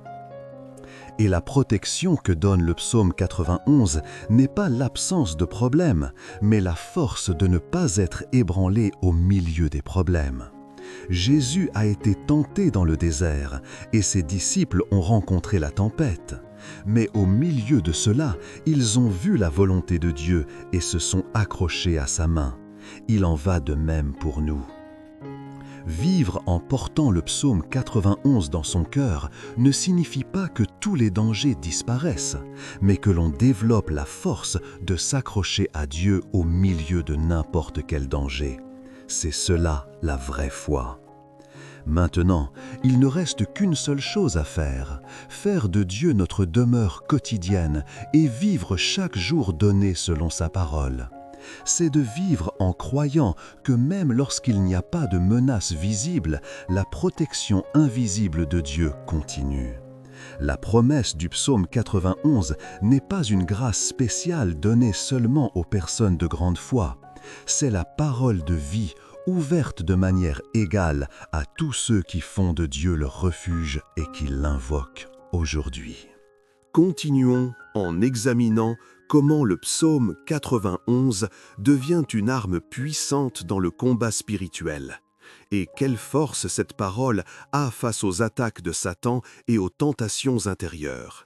Et la protection que donne le psaume 91 n'est pas l'absence de problèmes, mais la force de ne pas être ébranlé au milieu des problèmes. Jésus a été tenté dans le désert et ses disciples ont rencontré la tempête. Mais au milieu de cela, ils ont vu la volonté de Dieu et se sont accrochés à sa main. Il en va de même pour nous. Vivre en portant le psaume 91 dans son cœur ne signifie pas que tous les dangers disparaissent, mais que l'on développe la force de s'accrocher à Dieu au milieu de n'importe quel danger. C'est cela la vraie foi. Maintenant, il ne reste qu'une seule chose à faire de Dieu notre demeure quotidienne et vivre chaque jour donné selon sa parole. C'est de vivre en croyant que même lorsqu'il n'y a pas de menace visible, la protection invisible de Dieu continue. La promesse du psaume 91 n'est pas une grâce spéciale donnée seulement aux personnes de grande foi. C'est la parole de vie ouverte de manière égale à tous ceux qui font de Dieu leur refuge et qui l'invoquent aujourd'hui. Continuons en examinant comment le psaume 91 devient une arme puissante dans le combat spirituel, et quelle force cette parole a face aux attaques de Satan et aux tentations intérieures.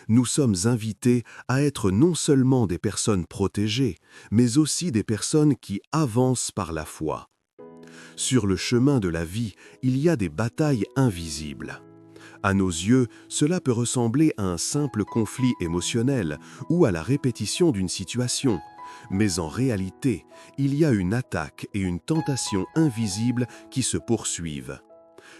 Nous sommes invités à être non seulement des personnes protégées, mais aussi des personnes qui avancent par la foi. Sur le chemin de la vie, il y a des batailles invisibles. À nos yeux, cela peut ressembler à un simple conflit émotionnel ou à la répétition d'une situation. Mais en réalité, il y a une attaque et une tentation invisible qui se poursuivent.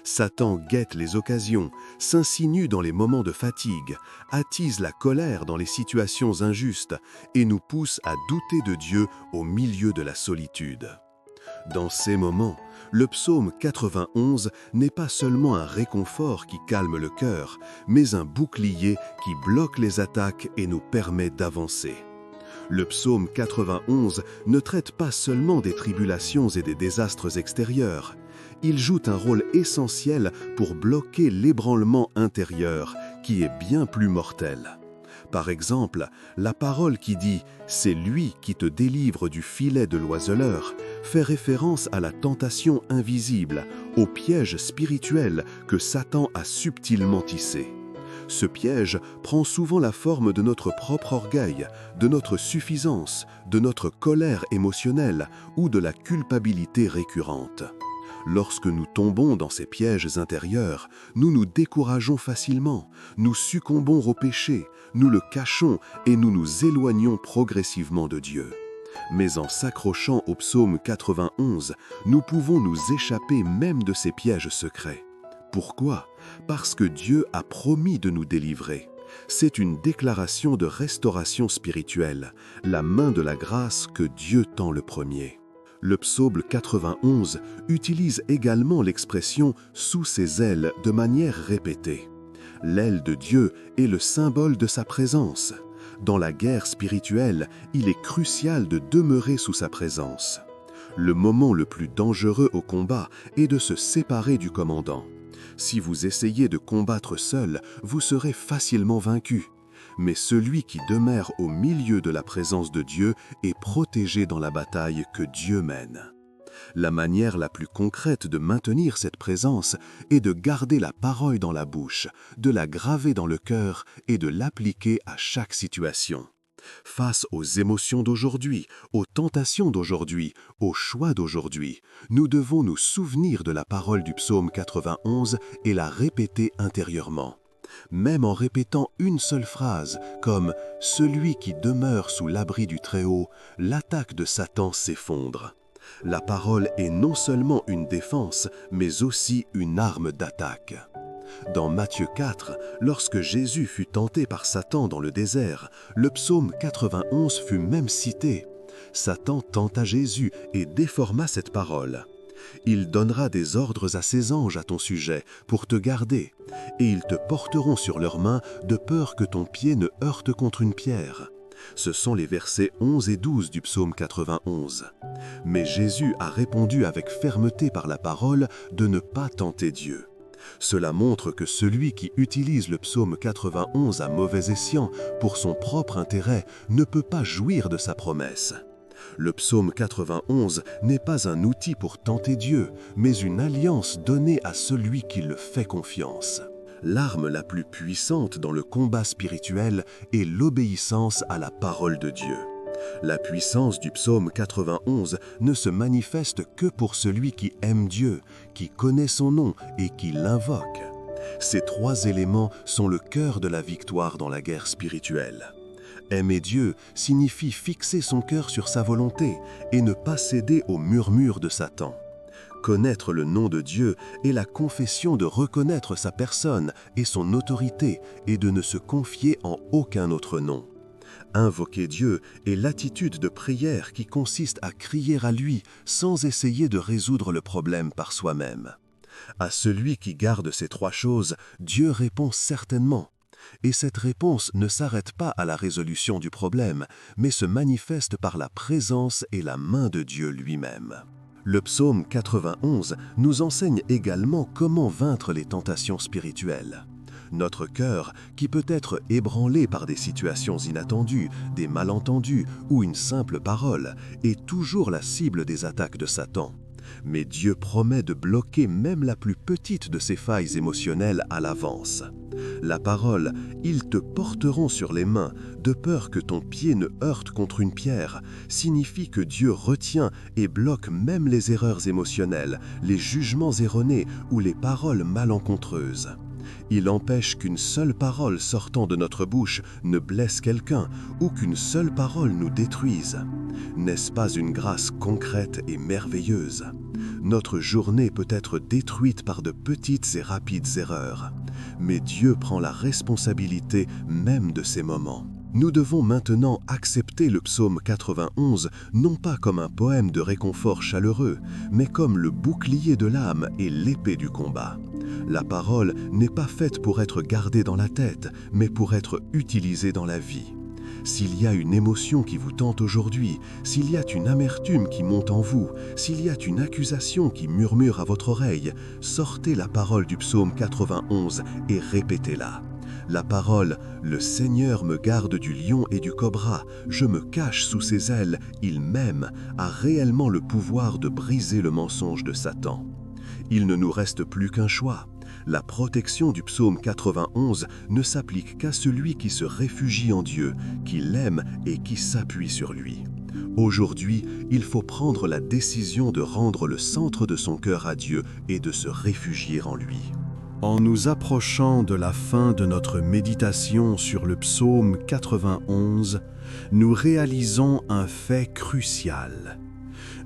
Satan guette les occasions, s'insinue dans les moments de fatigue, attise la colère dans les situations injustes et nous pousse à douter de Dieu au milieu de la solitude. Dans ces moments, Le psaume 91 n'est pas seulement un réconfort qui calme le cœur, mais un bouclier qui bloque les attaques et nous permet d'avancer. Le psaume 91 ne traite pas seulement des tribulations et des désastres extérieurs. Il joue un rôle essentiel pour bloquer l'ébranlement intérieur, qui est bien plus mortel. Par exemple, la parole qui dit « C'est lui qui te délivre du filet de l'oiseleur » fait référence à la tentation invisible, au piège spirituel que Satan a subtilement tissé. Ce piège prend souvent la forme de notre propre orgueil, de notre suffisance, de notre colère émotionnelle ou de la culpabilité récurrente. Lorsque nous tombons dans ces pièges intérieurs, nous nous décourageons facilement, nous succombons au péché, nous le cachons et nous nous éloignons progressivement de Dieu. Mais en s'accrochant au psaume 91, nous pouvons nous échapper même de ces pièges secrets. Pourquoi ? Parce que Dieu a promis de nous délivrer. C'est une déclaration de restauration spirituelle, la main de la grâce que Dieu tend le premier. Le psaume 91 utilise également l'expression « sous ses ailes » de manière répétée. L'aile de Dieu est le symbole de sa présence. Dans la guerre spirituelle, il est crucial de demeurer sous sa présence. Le moment le plus dangereux au combat est de se séparer du commandant. Si vous essayez de combattre seul, vous serez facilement vaincu. Mais celui qui demeure au milieu de la présence de Dieu est protégé dans la bataille que Dieu mène. La manière la plus concrète de maintenir cette présence est de garder la parole dans la bouche, de la graver dans le cœur et de l'appliquer à chaque situation. Face aux émotions d'aujourd'hui, aux tentations d'aujourd'hui, aux choix d'aujourd'hui, nous devons nous souvenir de la parole du psaume 91 et la répéter intérieurement. Même en répétant une seule phrase, comme « Celui qui demeure sous l'abri du Très-Haut, l'attaque de Satan s'effondre ». La parole est non seulement une défense, mais aussi une arme d'attaque. Dans Matthieu 4, lorsque Jésus fut tenté par Satan dans le désert, le psaume 91 fut même cité. Satan tenta Jésus et déforma cette parole. Il donnera des ordres à ses anges à ton sujet pour te garder, et ils te porteront sur leurs mains de peur que ton pied ne heurte contre une pierre. Ce sont les versets 11 et 12 du psaume 91. Mais Jésus a répondu avec fermeté par la parole de ne pas tenter Dieu. Cela montre que celui qui utilise le psaume 91 à mauvais escient pour son propre intérêt ne peut pas jouir de sa promesse. Le psaume 91 n'est pas un outil pour tenter Dieu, mais une alliance donnée à celui qui le fait confiance. L'arme la plus puissante dans le combat spirituel est l'obéissance à la parole de Dieu. La puissance du psaume 91 ne se manifeste que pour celui qui aime Dieu, qui connaît son nom et qui l'invoque. Ces trois éléments sont le cœur de la victoire dans la guerre spirituelle. Aimer Dieu signifie fixer son cœur sur sa volonté et ne pas céder aux murmures de Satan. Connaître le nom de Dieu est la confession de reconnaître sa personne et son autorité et de ne se confier en aucun autre nom. Invoquer Dieu est l'attitude de prière qui consiste à crier à lui sans essayer de résoudre le problème par soi-même. À celui qui garde ces trois choses, Dieu répond certainement. Et cette réponse ne s'arrête pas à la résolution du problème, mais se manifeste par la présence et la main de Dieu lui-même. Le psaume 91 nous enseigne également comment vaincre les tentations spirituelles. Notre cœur, qui peut être ébranlé par des situations inattendues, des malentendus ou une simple parole, est toujours la cible des attaques de Satan. Mais Dieu promet de bloquer même la plus petite de ces failles émotionnelles à l'avance. La parole « Ils te porteront sur les mains, de peur que ton pied ne heurte contre une pierre » signifie que Dieu retient et bloque même les erreurs émotionnelles, les jugements erronés ou les paroles malencontreuses. Il empêche qu'une seule parole sortant de notre bouche ne blesse quelqu'un ou qu'une seule parole nous détruise. N'est-ce pas une grâce concrète et merveilleuse ? Notre journée peut être détruite par de petites et rapides erreurs. Mais Dieu prend la responsabilité même de ces moments. Nous devons maintenant accepter le psaume 91 non pas comme un poème de réconfort chaleureux, mais comme le bouclier de l'âme et l'épée du combat. La parole n'est pas faite pour être gardée dans la tête, mais pour être utilisée dans la vie. S'il y a une émotion qui vous tente aujourd'hui, s'il y a une amertume qui monte en vous, s'il y a une accusation qui murmure à votre oreille, sortez la parole du psaume 91 et répétez-la. La parole « Le Seigneur me garde du lion et du cobra, je me cache sous ses ailes, il m'aime » a réellement le pouvoir de briser le mensonge de Satan. Il ne nous reste plus qu'un choix. La protection du psaume 91 ne s'applique qu'à celui qui se réfugie en Dieu, qui l'aime et qui s'appuie sur lui. Aujourd'hui, il faut prendre la décision de rendre le centre de son cœur à Dieu et de se réfugier en lui. En nous approchant de la fin de notre méditation sur le psaume 91, nous réalisons un fait crucial.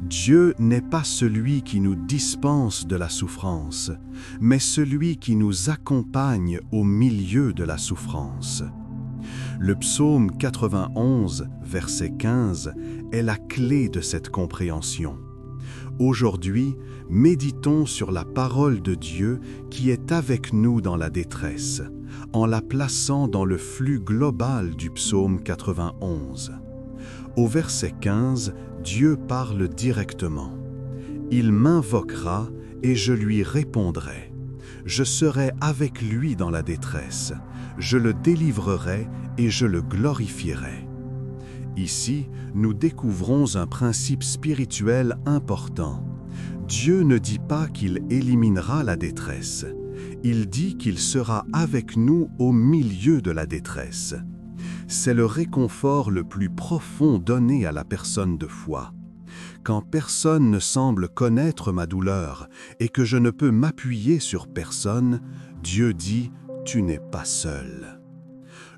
Dieu n'est pas celui qui nous dispense de la souffrance, mais celui qui nous accompagne au milieu de la souffrance. Le psaume 91, verset 15, est la clé de cette compréhension. Aujourd'hui, méditons sur la parole de Dieu qui est avec nous dans la détresse, en la plaçant dans le flux global du psaume 91. Au verset 15, Dieu parle directement. « Il m'invoquera et je lui répondrai. Je serai avec lui dans la détresse. Je le délivrerai et je le glorifierai. » Ici, nous découvrons un principe spirituel important. Dieu ne dit pas qu'il éliminera la détresse. Il dit qu'il sera avec nous au milieu de la détresse. C'est le réconfort le plus profond donné à la personne de foi. Quand personne ne semble connaître ma douleur et que je ne peux m'appuyer sur personne, Dieu dit « Tu n'es pas seul ».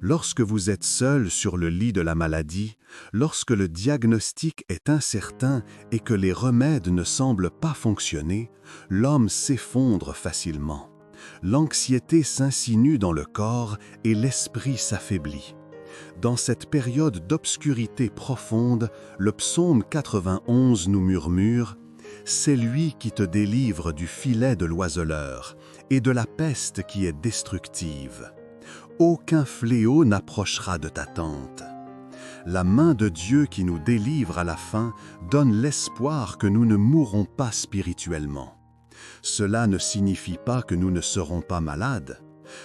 Lorsque vous êtes seul sur le lit de la maladie, lorsque le diagnostic est incertain et que les remèdes ne semblent pas fonctionner, l'homme s'effondre facilement. L'anxiété s'insinue dans le corps et l'esprit s'affaiblit. Dans cette période d'obscurité profonde, le psaume 91 nous murmure « C'est lui qui te délivre du filet de l'oiseleur et de la peste qui est destructive. Aucun fléau n'approchera de ta tente. » La main de Dieu qui nous délivre à la fin donne l'espoir que nous ne mourrons pas spirituellement. Cela ne signifie pas que nous ne serons pas malades.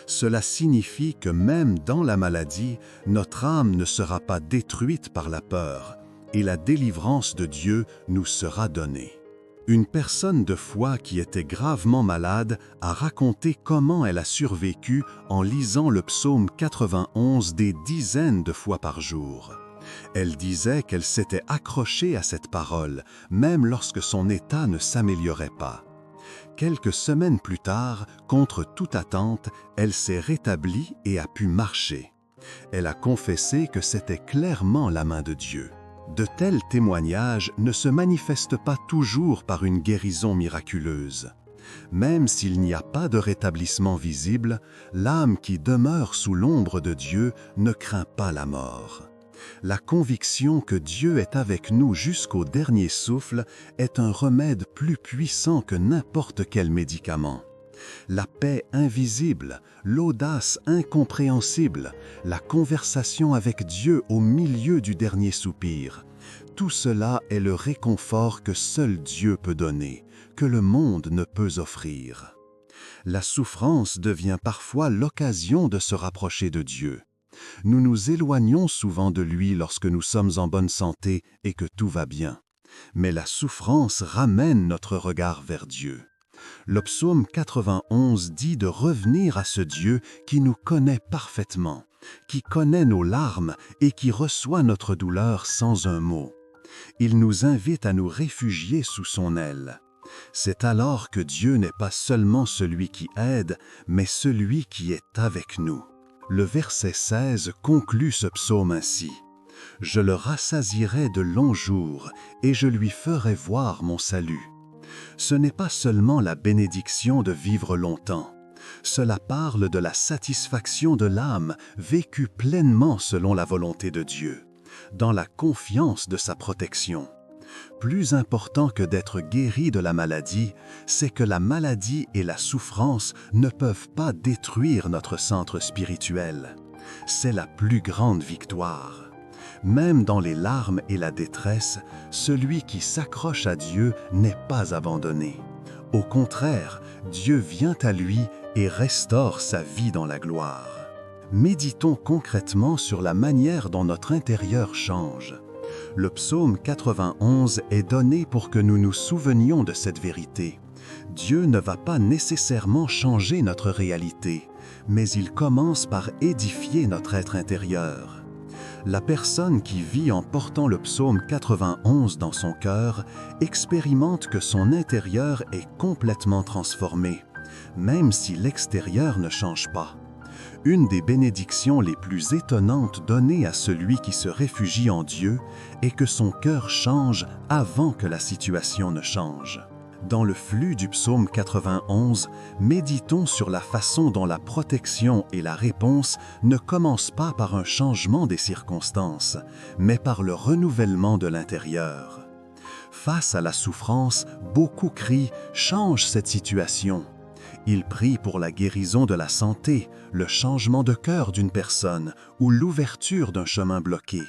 Cela signifie que même dans la maladie, notre âme ne sera pas détruite par la peur et la délivrance de Dieu nous sera donnée. Une personne de foi qui était gravement malade a raconté comment elle a survécu en lisant le psaume 91 des dizaines de fois par jour. Elle disait qu'elle s'était accrochée à cette parole, même lorsque son état ne s'améliorait pas. Quelques semaines plus tard, contre toute attente, elle s'est rétablie et a pu marcher. Elle a confessé que c'était clairement la main de Dieu. De tels témoignages ne se manifestent pas toujours par une guérison miraculeuse. Même s'il n'y a pas de rétablissement visible, l'âme qui demeure sous l'ombre de Dieu ne craint pas la mort. La conviction que Dieu est avec nous jusqu'au dernier souffle est un remède plus puissant que n'importe quel médicament. La paix invisible, l'audace incompréhensible, la conversation avec Dieu au milieu du dernier soupir, tout cela est le réconfort que seul Dieu peut donner, que le monde ne peut offrir. La souffrance devient parfois l'occasion de se rapprocher de Dieu. Nous nous éloignons souvent de lui lorsque nous sommes en bonne santé et que tout va bien. Mais la souffrance ramène notre regard vers Dieu. Le psaume 91 dit de revenir à ce Dieu qui nous connaît parfaitement, qui connaît nos larmes et qui reçoit notre douleur sans un mot. Il nous invite à nous réfugier sous son aile. C'est alors que Dieu n'est pas seulement celui qui aide, mais celui qui est avec nous. Le verset 16 conclut ce psaume ainsi. « Je le rassasierai de longs jours et je lui ferai voir mon salut. » Ce n'est pas seulement la bénédiction de vivre longtemps, Cela parle de la satisfaction de l'âme vécue pleinement selon la volonté de Dieu, dans la confiance de sa protection. Plus important que d'être guéri de la maladie, c'est que la maladie et la souffrance ne peuvent pas détruire notre centre spirituel. C'est la plus grande victoire. Même dans les larmes et la détresse, celui qui s'accroche à Dieu n'est pas abandonné. Au contraire, Dieu vient à lui et restaure sa vie dans la gloire. Méditons concrètement sur la manière dont notre intérieur change. Le psaume 91 est donné pour que nous nous souvenions de cette vérité. Dieu ne va pas nécessairement changer notre réalité, mais il commence par édifier notre être intérieur. La personne qui vit en portant le psaume 91 dans son cœur expérimente que son intérieur est complètement transformé, même si l'extérieur ne change pas. Une des bénédictions les plus étonnantes données à celui qui se réfugie en Dieu est que son cœur change avant que la situation ne change. Dans le flux du psaume 91, méditons sur la façon dont la protection et la réponse ne commencent pas par un changement des circonstances, mais par le renouvellement de l'intérieur. Face à la souffrance, beaucoup crient « Change cette situation ». Ils prient pour la guérison de la santé, le changement de cœur d'une personne ou l'ouverture d'un chemin bloqué.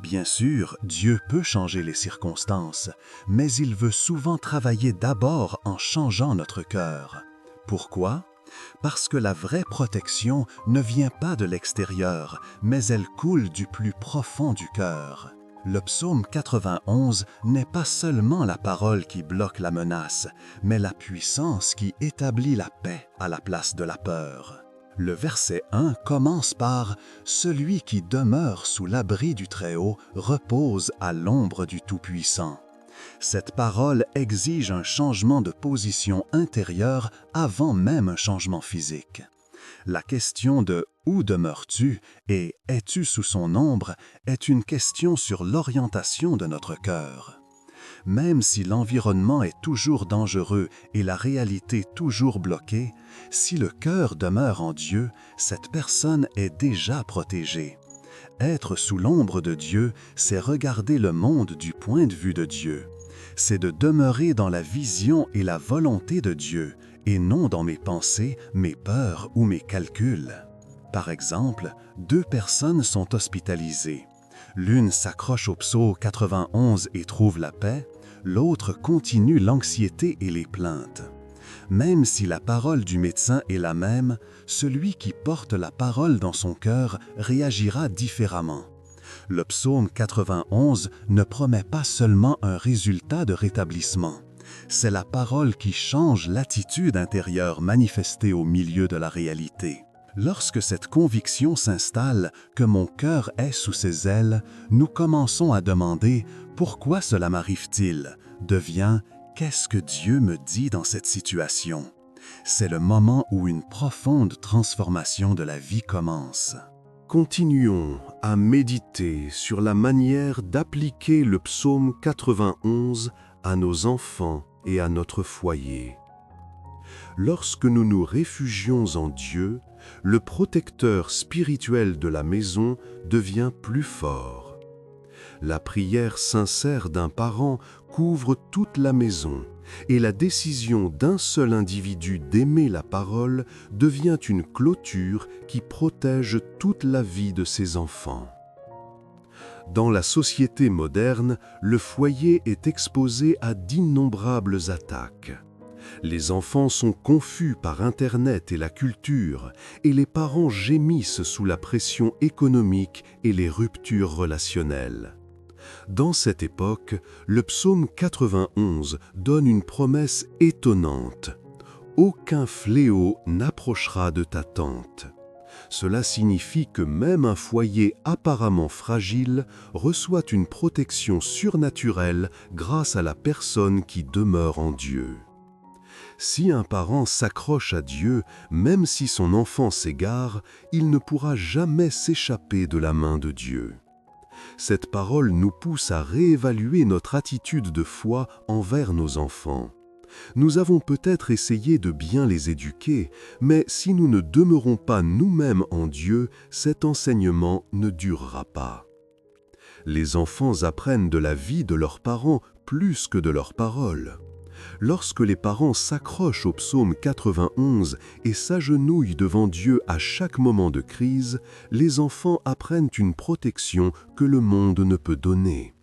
Bien sûr, Dieu peut changer les circonstances, mais il veut souvent travailler d'abord en changeant notre cœur. Pourquoi? Parce que la vraie protection ne vient pas de l'extérieur, mais elle coule du plus profond du cœur. Le psaume 91 n'est pas seulement la parole qui bloque la menace, mais la puissance qui établit la paix à la place de la peur. Le verset 1 commence par « Celui qui demeure sous l'abri du Très-Haut repose à l'ombre du Tout-Puissant ». Cette parole exige un changement de position intérieure avant même un changement physique. La question de « Où demeures-tu » et « Es-tu sous son ombre » est une question sur l'orientation de notre cœur. Même si l'environnement est toujours dangereux et la réalité toujours bloquée, si le cœur demeure en Dieu, cette personne est déjà protégée. Être sous l'ombre de Dieu, c'est regarder le monde du point de vue de Dieu. C'est de demeurer dans la vision et la volonté de Dieu, et non dans mes pensées, mes peurs ou mes calculs. Par exemple, 2 personnes sont hospitalisées. L'une s'accroche au psaume 91 et trouve la paix, l'autre continue l'anxiété et les plaintes. Même si la parole du médecin est la même, celui qui porte la parole dans son cœur réagira différemment. Le psaume 91 ne promet pas seulement un résultat de rétablissement. C'est la parole qui change l'attitude intérieure manifestée au milieu de la réalité. Lorsque cette conviction s'installe que mon cœur est sous ses ailes, nous commençons à demander « Pourquoi cela m'arrive-t-il ?» devient « Qu'est-ce que Dieu me dit dans cette situation ?» C'est le moment où une profonde transformation de la vie commence. Continuons à méditer sur la manière d'appliquer le psaume 91 à nos enfants et à notre foyer. Lorsque nous nous réfugions en Dieu, le protecteur spirituel de la maison devient plus fort. La prière sincère d'un parent couvre toute la maison et la décision d'un seul individu d'aimer la parole devient une clôture qui protège toute la vie de ses enfants. Dans la société moderne, le foyer est exposé à d'innombrables attaques. Les enfants sont confus par Internet et la culture, et les parents gémissent sous la pression économique et les ruptures relationnelles. Dans cette époque, le psaume 91 donne une promesse étonnante. « Aucun fléau n'approchera de ta tente ». Cela signifie que même un foyer apparemment fragile reçoit une protection surnaturelle grâce à la personne qui demeure en Dieu. Si un parent s'accroche à Dieu, même si son enfant s'égare, il ne pourra jamais s'échapper de la main de Dieu. Cette parole nous pousse à réévaluer notre attitude de foi envers nos enfants. Nous avons peut-être essayé de bien les éduquer, mais si nous ne demeurons pas nous-mêmes en Dieu, cet enseignement ne durera pas. Les enfants apprennent de la vie de leurs parents plus que de leurs paroles. Lorsque les parents s'accrochent au psaume 91 et s'agenouillent devant Dieu à chaque moment de crise, les enfants apprennent une protection que le monde ne peut donner.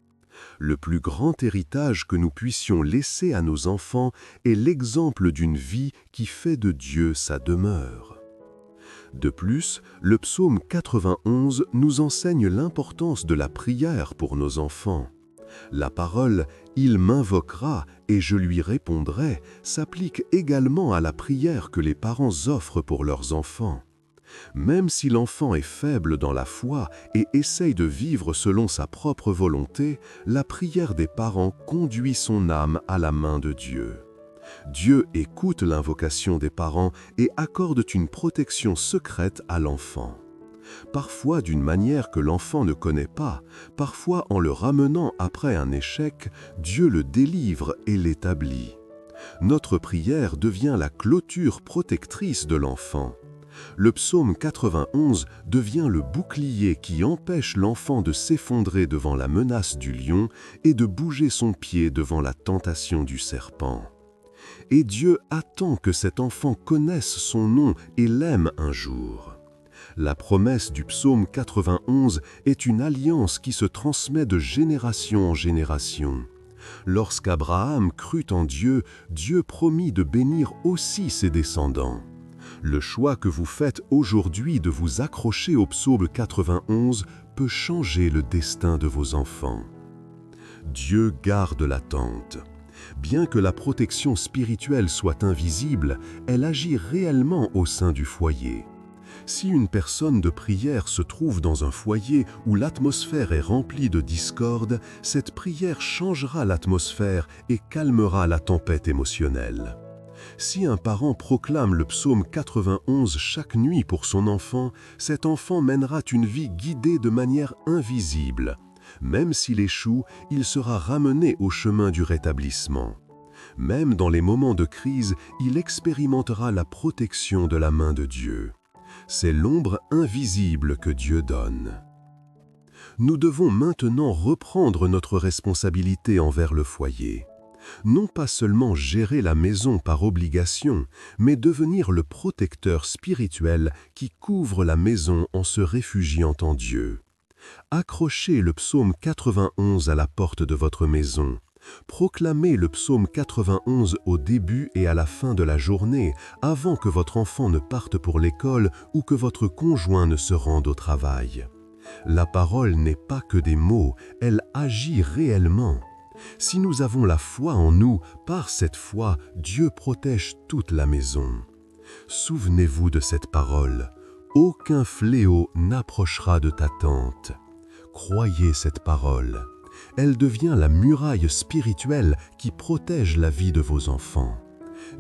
Le plus grand héritage que nous puissions laisser à nos enfants est l'exemple d'une vie qui fait de Dieu sa demeure. De plus, le psaume 91 nous enseigne l'importance de la prière pour nos enfants. La parole « Il m'invoquera et je lui répondrai » s'applique également à la prière que les parents offrent pour leurs enfants. Même si l'enfant est faible dans la foi et essaye de vivre selon sa propre volonté, la prière des parents conduit son âme à la main de Dieu. Dieu écoute l'invocation des parents et accorde une protection secrète à l'enfant. Parfois d'une manière que l'enfant ne connaît pas, parfois en le ramenant après un échec, Dieu le délivre et l'établit. Notre prière devient la clôture protectrice de l'enfant. Le psaume 91 devient le bouclier qui empêche l'enfant de s'effondrer devant la menace du lion et de bouger son pied devant la tentation du serpent. Et Dieu attend que cet enfant connaisse son nom et l'aime un jour. La promesse du psaume 91 est une alliance qui se transmet de génération en génération. Lorsqu'Abraham crut en Dieu, Dieu promit de bénir aussi ses descendants. Le choix que vous faites aujourd'hui de vous accrocher au psaume 91 peut changer le destin de vos enfants. Dieu garde l'attente. Bien que la protection spirituelle soit invisible, elle agit réellement au sein du foyer. Si une personne de prière se trouve dans un foyer où l'atmosphère est remplie de discorde, cette prière changera l'atmosphère et calmera la tempête émotionnelle. Si un parent proclame le psaume 91 chaque nuit pour son enfant, cet enfant mènera une vie guidée de manière invisible. Même s'il échoue, il sera ramené au chemin du rétablissement. Même dans les moments de crise, il expérimentera la protection de la main de Dieu. C'est l'ombre invisible que Dieu donne. Nous devons maintenant reprendre notre responsabilité envers le foyer. Non pas seulement gérer la maison par obligation, mais devenir le protecteur spirituel qui couvre la maison en se réfugiant en Dieu. Accrochez le psaume 91 à la porte de votre maison. Proclamez le psaume 91 au début et à la fin de la journée, avant que votre enfant ne parte pour l'école ou que votre conjoint ne se rende au travail. La parole n'est pas que des mots, elle agit réellement. Si nous avons la foi en nous, par cette foi, Dieu protège toute la maison. Souvenez-vous de cette parole. Aucun fléau n'approchera de ta tente. Croyez cette parole. Elle devient la muraille spirituelle qui protège la vie de vos enfants.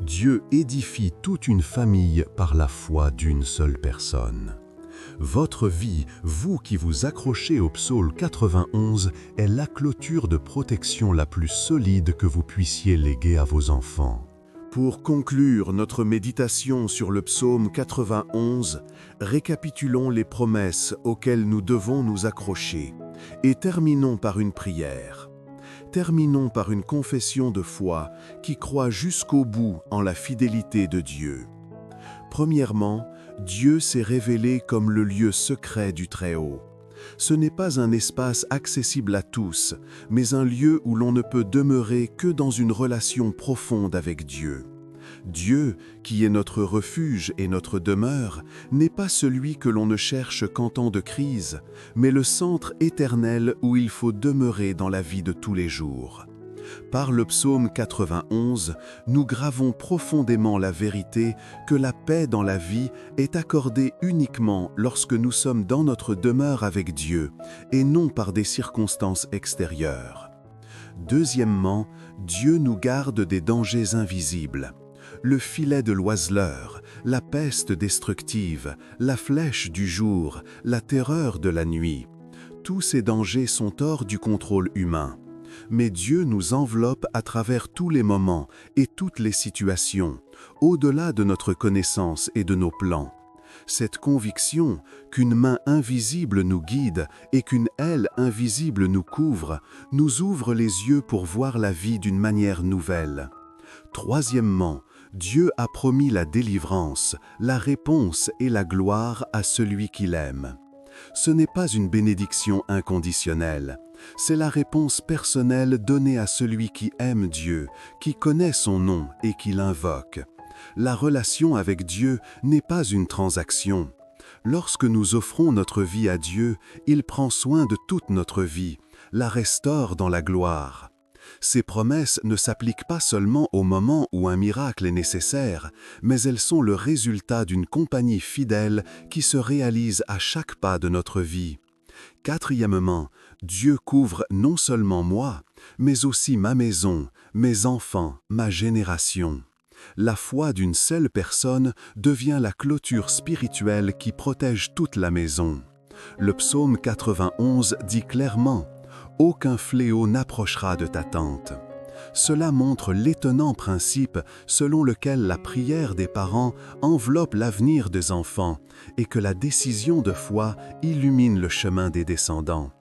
Dieu édifie toute une famille par la foi d'une seule personne. Votre vie, vous qui vous accrochez au psaume 91, est la clôture de protection la plus solide que vous puissiez léguer à vos enfants. Pour conclure notre méditation sur le psaume 91, récapitulons les promesses auxquelles nous devons nous accrocher et terminons par une prière. Terminons par une confession de foi qui croit jusqu'au bout en la fidélité de Dieu. Premièrement, Dieu s'est révélé comme le lieu secret du Très-Haut. Ce n'est pas un espace accessible à tous, mais un lieu où l'on ne peut demeurer que dans une relation profonde avec Dieu. Dieu, qui est notre refuge et notre demeure, n'est pas celui que l'on ne cherche qu'en temps de crise, mais le centre éternel où il faut demeurer dans la vie de tous les jours. Par le psaume 91, nous gravons profondément la vérité que la paix dans la vie est accordée uniquement lorsque nous sommes dans notre demeure avec Dieu et non par des circonstances extérieures. Deuxièmement, Dieu nous garde des dangers invisibles. Le filet de l'oiseleur, la peste destructive, la flèche du jour, la terreur de la nuit. Tous ces dangers sont hors du contrôle humain. Mais Dieu nous enveloppe à travers tous les moments et toutes les situations, au-delà de notre connaissance et de nos plans. Cette conviction qu'une main invisible nous guide et qu'une aile invisible nous couvre, nous ouvre les yeux pour voir la vie d'une manière nouvelle. Troisièmement, Dieu a promis la délivrance, la réponse et la gloire à celui qu'il aime. Ce n'est pas une bénédiction inconditionnelle, c'est la réponse personnelle donnée à celui qui aime Dieu, qui connaît son nom et qui l'invoque. La relation avec Dieu n'est pas une transaction. Lorsque nous offrons notre vie à Dieu, il prend soin de toute notre vie, la restaure dans la gloire. Ces promesses ne s'appliquent pas seulement au moment où un miracle est nécessaire, mais elles sont le résultat d'une compagnie fidèle qui se réalise à chaque pas de notre vie. Quatrièmement, Dieu couvre non seulement moi, mais aussi ma maison, mes enfants, ma génération. La foi d'une seule personne devient la clôture spirituelle qui protège toute la maison. Le psaume 91 dit clairement « Aucun fléau n'approchera de ta tente ». Cela montre l'étonnant principe selon lequel la prière des parents enveloppe l'avenir des enfants et que la décision de foi illumine le chemin des descendants.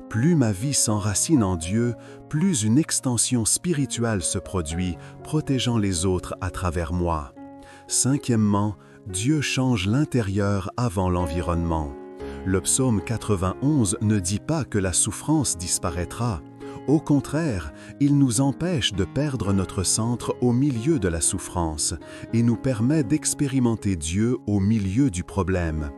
Plus ma vie s'enracine en Dieu, plus une extension spirituelle se produit, protégeant les autres à travers moi. Cinquièmement, Dieu change l'intérieur avant l'environnement. Le psaume 91 ne dit pas que la souffrance disparaîtra. Au contraire, il nous empêche de perdre notre centre au milieu de la souffrance et nous permet d'expérimenter Dieu au milieu du problème.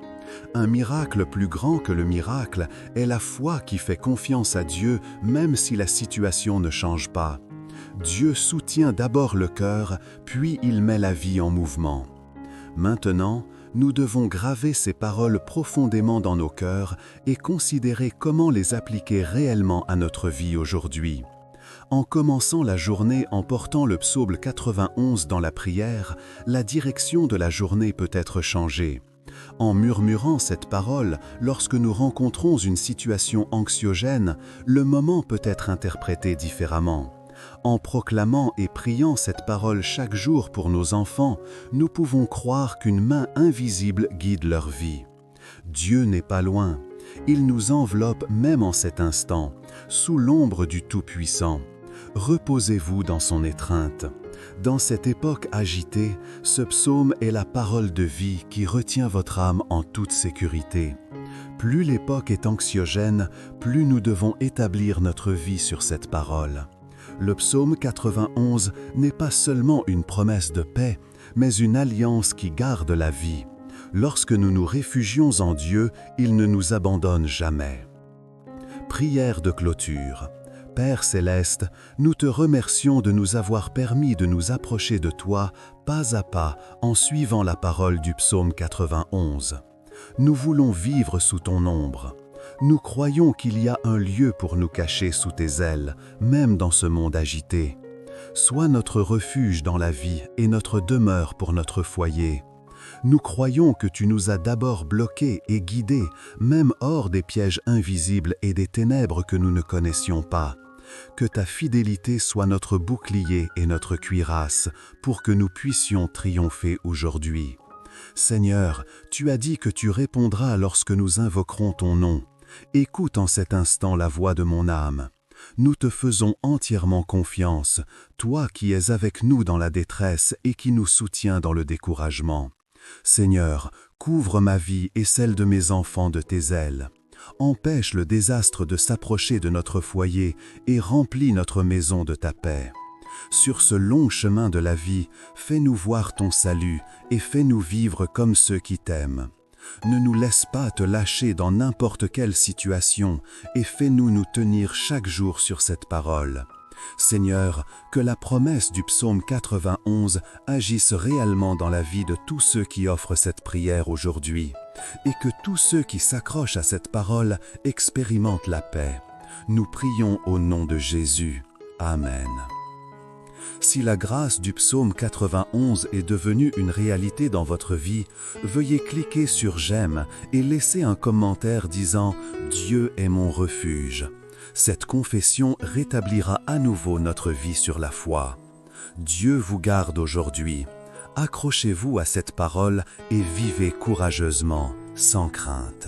Un miracle plus grand que le miracle est la foi qui fait confiance à Dieu même si la situation ne change pas. Dieu soutient d'abord le cœur, puis il met la vie en mouvement. Maintenant, nous devons graver ces paroles profondément dans nos cœurs et considérer comment les appliquer réellement à notre vie aujourd'hui. En commençant la journée en portant le psaume 91 dans la prière, la direction de la journée peut être changée. En murmurant cette parole, lorsque nous rencontrons une situation anxiogène, le moment peut être interprété différemment. En proclamant et priant cette parole chaque jour pour nos enfants, nous pouvons croire qu'une main invisible guide leur vie. Dieu n'est pas loin. Il nous enveloppe même en cet instant, sous l'ombre du Tout-Puissant. Reposez-vous dans son étreinte. Dans cette époque agitée, ce psaume est la parole de vie qui retient votre âme en toute sécurité. Plus l'époque est anxiogène, plus nous devons établir notre vie sur cette parole. Le psaume 91 n'est pas seulement une promesse de paix, mais une alliance qui garde la vie. Lorsque nous nous réfugions en Dieu, il ne nous abandonne jamais. Prière de clôture. Père céleste, nous te remercions de nous avoir permis de nous approcher de toi pas à pas en suivant la parole du psaume 91. Nous voulons vivre sous ton ombre. Nous croyons qu'il y a un lieu pour nous cacher sous tes ailes, même dans ce monde agité. Sois notre refuge dans la vie et notre demeure pour notre foyer. Nous croyons que tu nous as d'abord bloqués et guidés, même hors des pièges invisibles et des ténèbres que nous ne connaissions pas. Que ta fidélité soit notre bouclier et notre cuirasse, pour que nous puissions triompher aujourd'hui. Seigneur, tu as dit que tu répondras lorsque nous invoquerons ton nom. Écoute en cet instant la voix de mon âme. Nous te faisons entièrement confiance, toi qui es avec nous dans la détresse et qui nous soutiens dans le découragement. Seigneur, couvre ma vie et celle de mes enfants de tes ailes. Empêche le désastre de s'approcher de notre foyer et remplis notre maison de ta paix. Sur ce long chemin de la vie, fais-nous voir ton salut et fais-nous vivre comme ceux qui t'aiment. Ne nous laisse pas te lâcher dans n'importe quelle situation et fais-nous nous tenir chaque jour sur cette parole. Seigneur, que la promesse du psaume 91 agisse réellement dans la vie de tous ceux qui offrent cette prière aujourd'hui, et que tous ceux qui s'accrochent à cette parole expérimentent la paix. Nous prions au nom de Jésus. Amen. Si la grâce du psaume 91 est devenue une réalité dans votre vie, veuillez cliquer sur « J'aime » et laisser un commentaire disant « Dieu est mon refuge ». Cette confession rétablira à nouveau notre vie sur la foi. Dieu vous garde aujourd'hui. Accrochez-vous à cette parole et vivez courageusement, sans crainte.